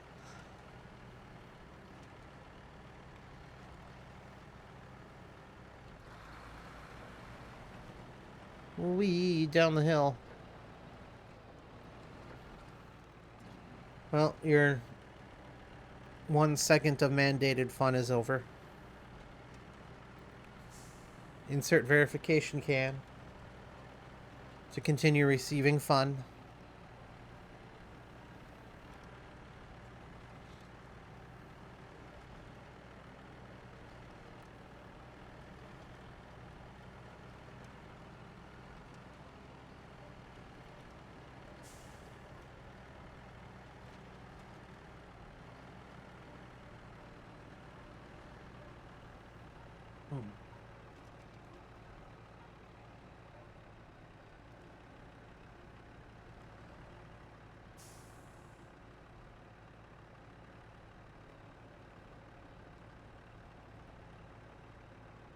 Wee, down the hill. Well, your 1 second of mandated fun is over. Insert verification can to continue receiving fun.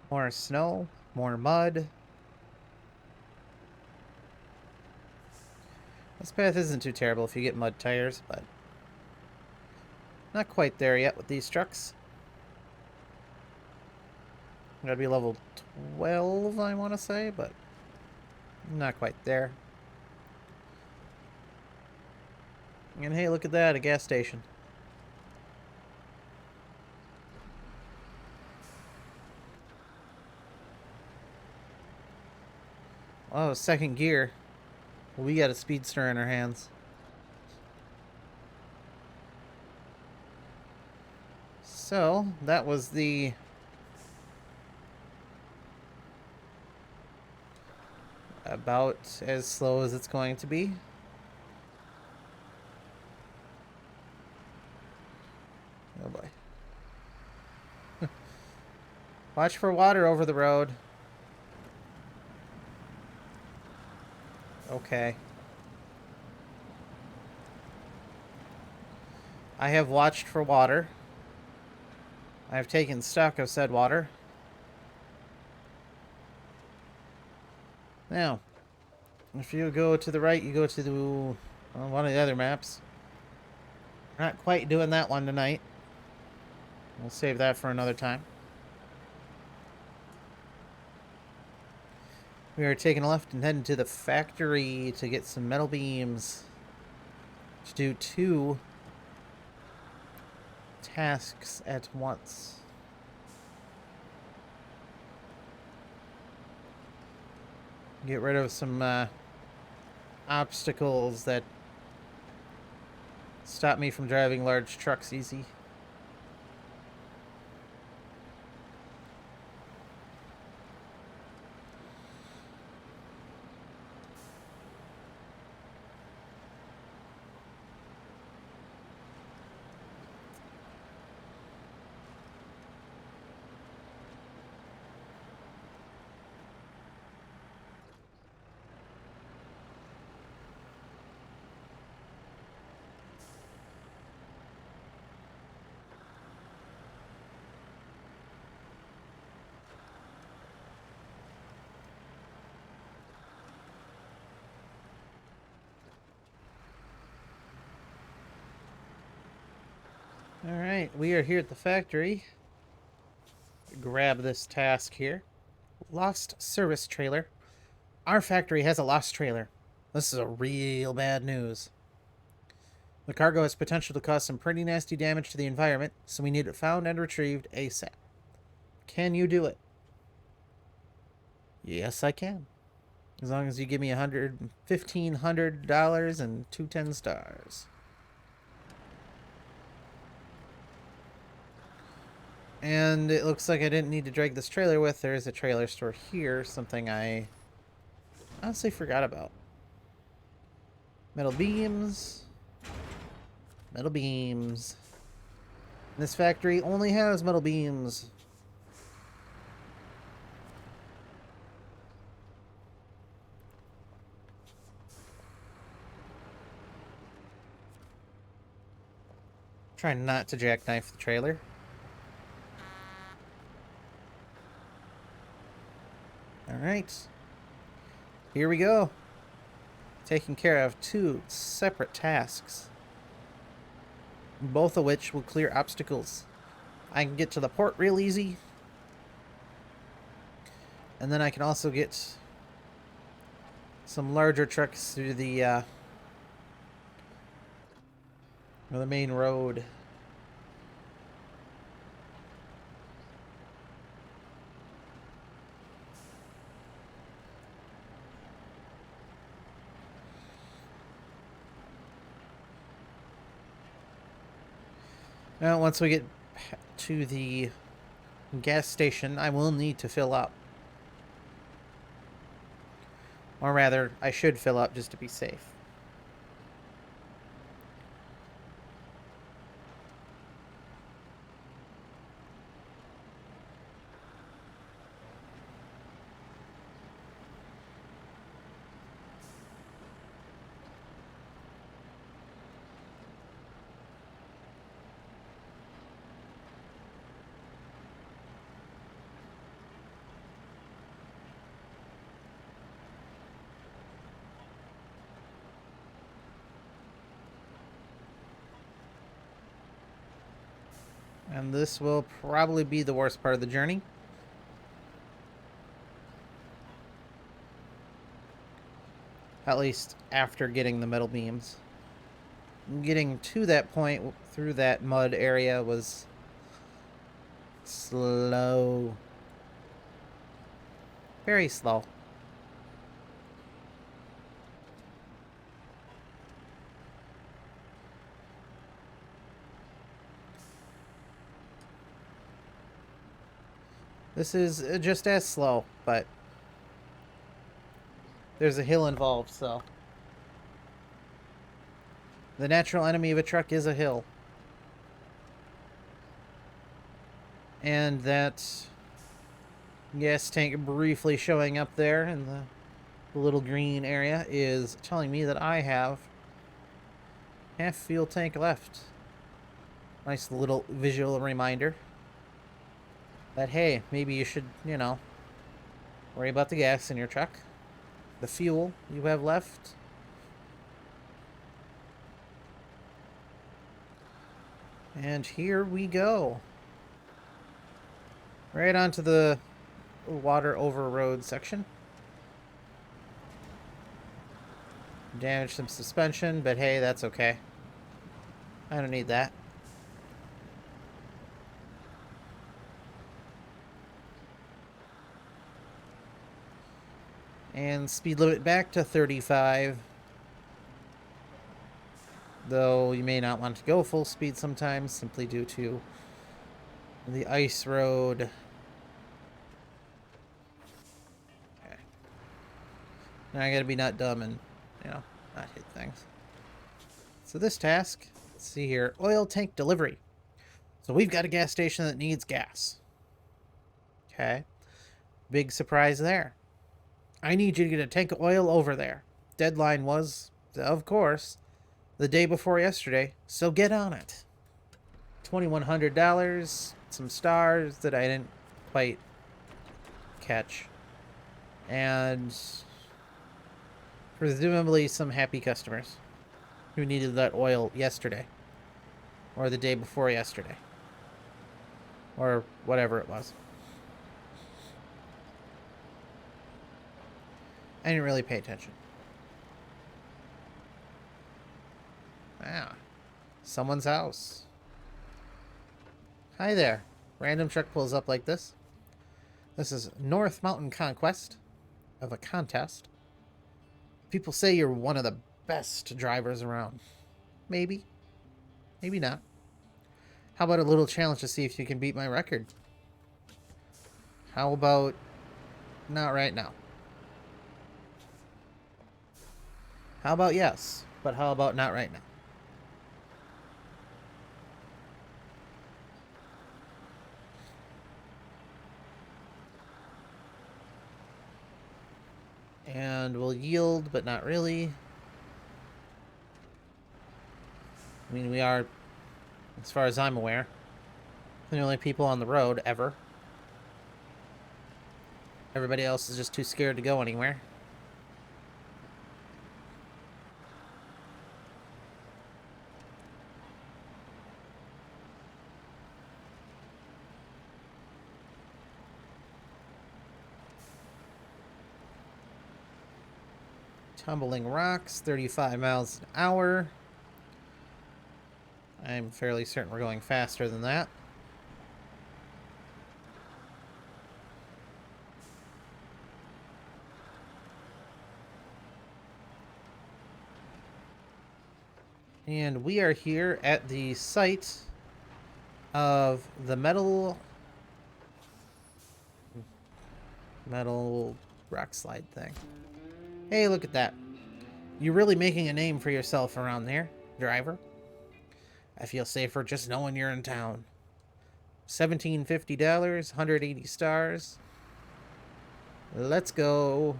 More snow, more mud. This path isn't too terrible if you get mud tires, but not quite there yet with these trucks. Gotta be level 12, I want to say, but not quite there. And hey, look at that, a gas station. Oh, second gear. We got a speedster in our hands. So, that was the about as slow as it's going to be. Oh boy. Watch for water over the road. Okay. I have watched for water. I have taken stock of said water. Now, if you go to the right, you go to the one of the other maps. We're not quite doing that one tonight. We'll save that for another time. We are taking a left and heading to the factory to get some metal beams to do 2 tasks at once. Get rid of some obstacles that stop me from driving large trucks easy. Alright, we are here at the factory. Grab this task here. Lost service trailer. Our factory has a lost trailer. This is a real bad news. The cargo has potential to cause some pretty nasty damage to the environment, so we need it found and retrieved ASAP. Can you do it? Yes, I can. As long as you give me $1,500 and 2 10 stars. And it looks like I didn't need to drag this trailer with. There is a trailer store here, something I honestly forgot about. Metal beams. Metal beams. This factory only has metal beams. Trying not to jackknife the trailer. Alright. Here we go. Taking care of 2 separate tasks. Both of which will clear obstacles. I can get to the port real easy. And then I can also get some larger trucks through the main road. Now, once we get to the gas station, I will need to fill up. Or rather, I should fill up just to be safe. And this will probably be the worst part of the journey. At least after getting the metal beams. Getting to that point through that mud area was slow. Very slow. This is just as slow, but there's a hill involved, so. The natural enemy of a truck is a hill. And that gas tank briefly showing up there in the little green area is telling me that I have half fuel tank left. Nice little visual reminder that, hey, maybe you should, you know, worry about the gas in your truck, the fuel you have left. And here we go. Right onto the water over road section. Damaged some suspension, but hey, that's okay. I don't need that. And speed limit back to 35. Though you may not want to go full speed sometimes, simply due to the ice road. Okay. Now I gotta be not dumb and, you know, not hit things. So this task, let's see here, oil tank delivery. So we've got a gas station that needs gas. Okay. Big surprise there. I need you to get a tank of oil over there. Deadline was, of course, the day before yesterday, so get on it. $2,100, some stars that I didn't quite catch, and presumably some happy customers who needed that oil yesterday, or the day before yesterday, or whatever it was. I didn't really pay attention. Ah, someone's house. Hi there. Random truck pulls up like this. This is North Mountain Conquest of a contest. People say you're one of the best drivers around. Maybe. Maybe not. How about a little challenge to see if you can beat my record? How about not right now? How about yes, but how about not right now? And we'll yield, but not really. I mean, we are, as far as I'm aware, the only people on the road ever. Everybody else is just too scared to go anywhere. Tumbling rocks, 35 miles an hour. I'm fairly certain we're going faster than that. And we are here at the site of the metal rock slide thing. Hey, look at that. You're really making a name for yourself around there, driver. I feel safer just knowing you're in town. $1,750, 180 stars. Let's go.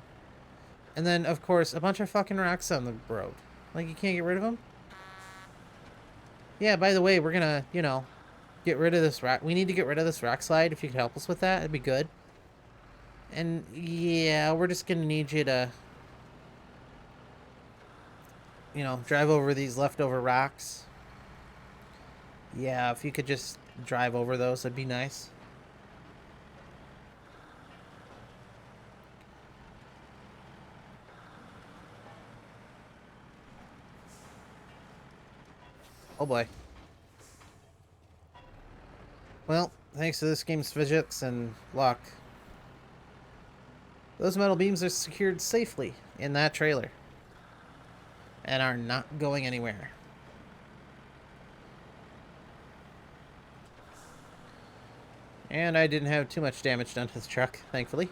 And then, of course, a bunch of fucking rocks on the road. Like, you can't get rid of them? Yeah, by the way, we're gonna, you know, get rid of this rock. We need to get rid of this rock slide. If you could help us with that, it'd be good. And, yeah, we're just gonna need you to, you know, drive over these leftover rocks. Yeah, if you could just drive over those, that'd be nice. Oh boy. Well, thanks to this game's physics and luck, those metal beams are secured safely in that trailer and are not going anywhere. And I didn't have too much damage done to this truck, thankfully.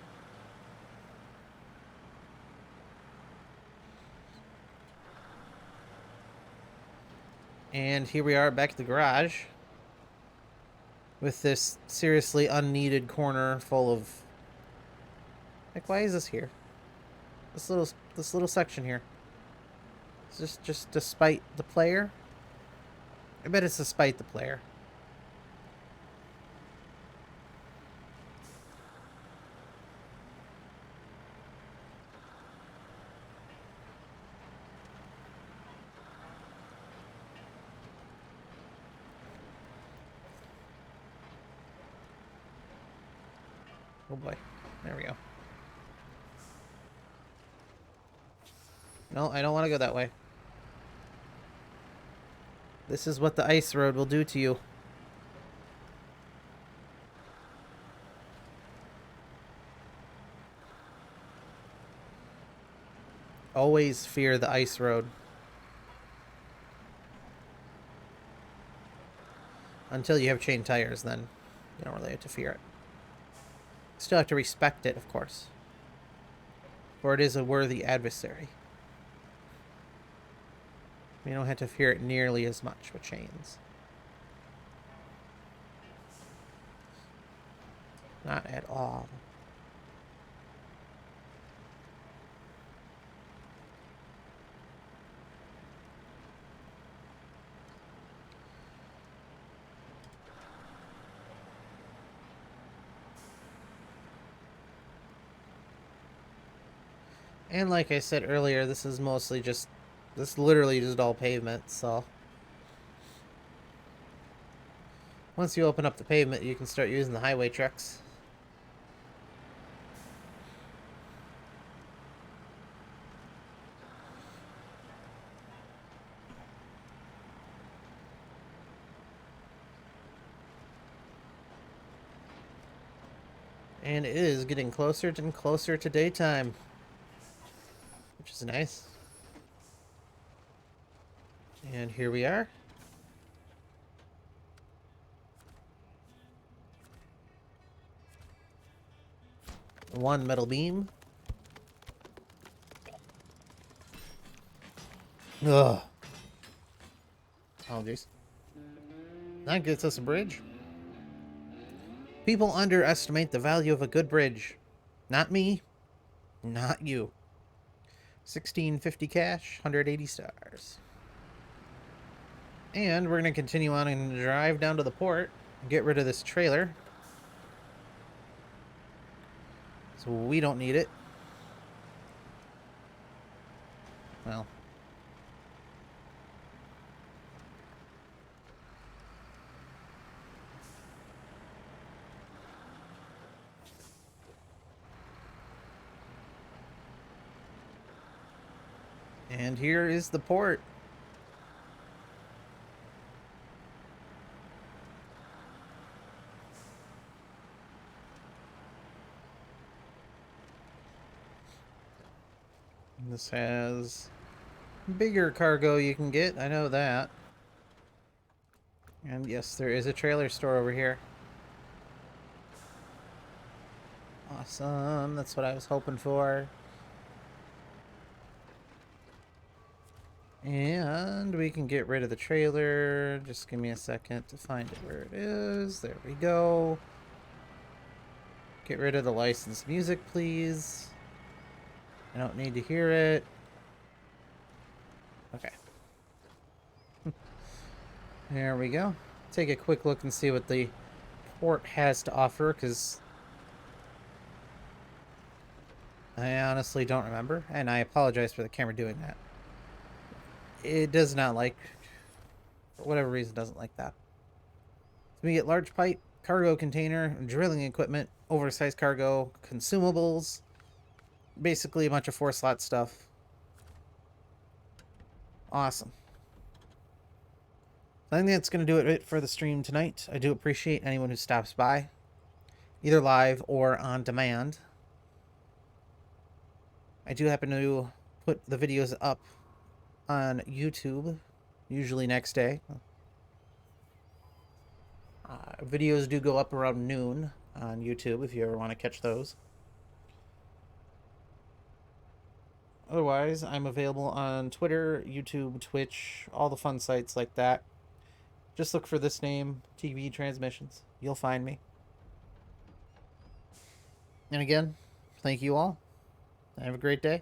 And here we are back at the garage with this seriously unneeded corner full of... Like, why is this here? This little section here. Is this just despite the player? I bet it's despite the player. Oh boy. There we go. No, I don't want to go that way. This is what the ice road will do to you. Always fear the ice road. Until you have chain tires, then you don't really have to fear it. Still have to respect it, of course. For it is a worthy adversary. You don't have to fear it nearly as much with chains. Not at all. And like I said earlier, this is mostly just... This is literally just all pavement, so... Once you open up the pavement, you can start using the highway trucks. And it is getting closer and closer to daytime. Which is nice. And here we are. One metal beam. Ugh. Apologies. That gets us a bridge. People underestimate the value of a good bridge. Not me. Not you. 1650 cash, 180 stars. And we're going to continue on and drive down to the port. Get rid of this trailer. So we don't need it. Well. And here is the port. This has bigger cargo you can get, I know that. And yes, there is a trailer store over here. Awesome, that's what I was hoping for. And we can get rid of the trailer. Just give me a second to find it where it is. There we go. Get rid of the licensed music, please. I don't need to hear it. Okay. There we go. Take a quick look and see what the port has to offer, because I honestly don't remember, and I apologize for the camera doing that. It does not like, for whatever reason, doesn't like that. So we get large pipe, cargo container, drilling equipment, oversized cargo, consumables, basically a bunch of 4-slot stuff. Awesome. I think that's going to do it for the stream tonight. I do appreciate anyone who stops by, either live or on demand. I do happen to put the videos up on YouTube, usually next day. Videos do go up around noon on YouTube if you ever want to catch those. Otherwise, I'm available on Twitter, YouTube, Twitch, all the fun sites like that. Just look for this name, TV Transmissions. You'll find me. And again, thank you all. Have a great day.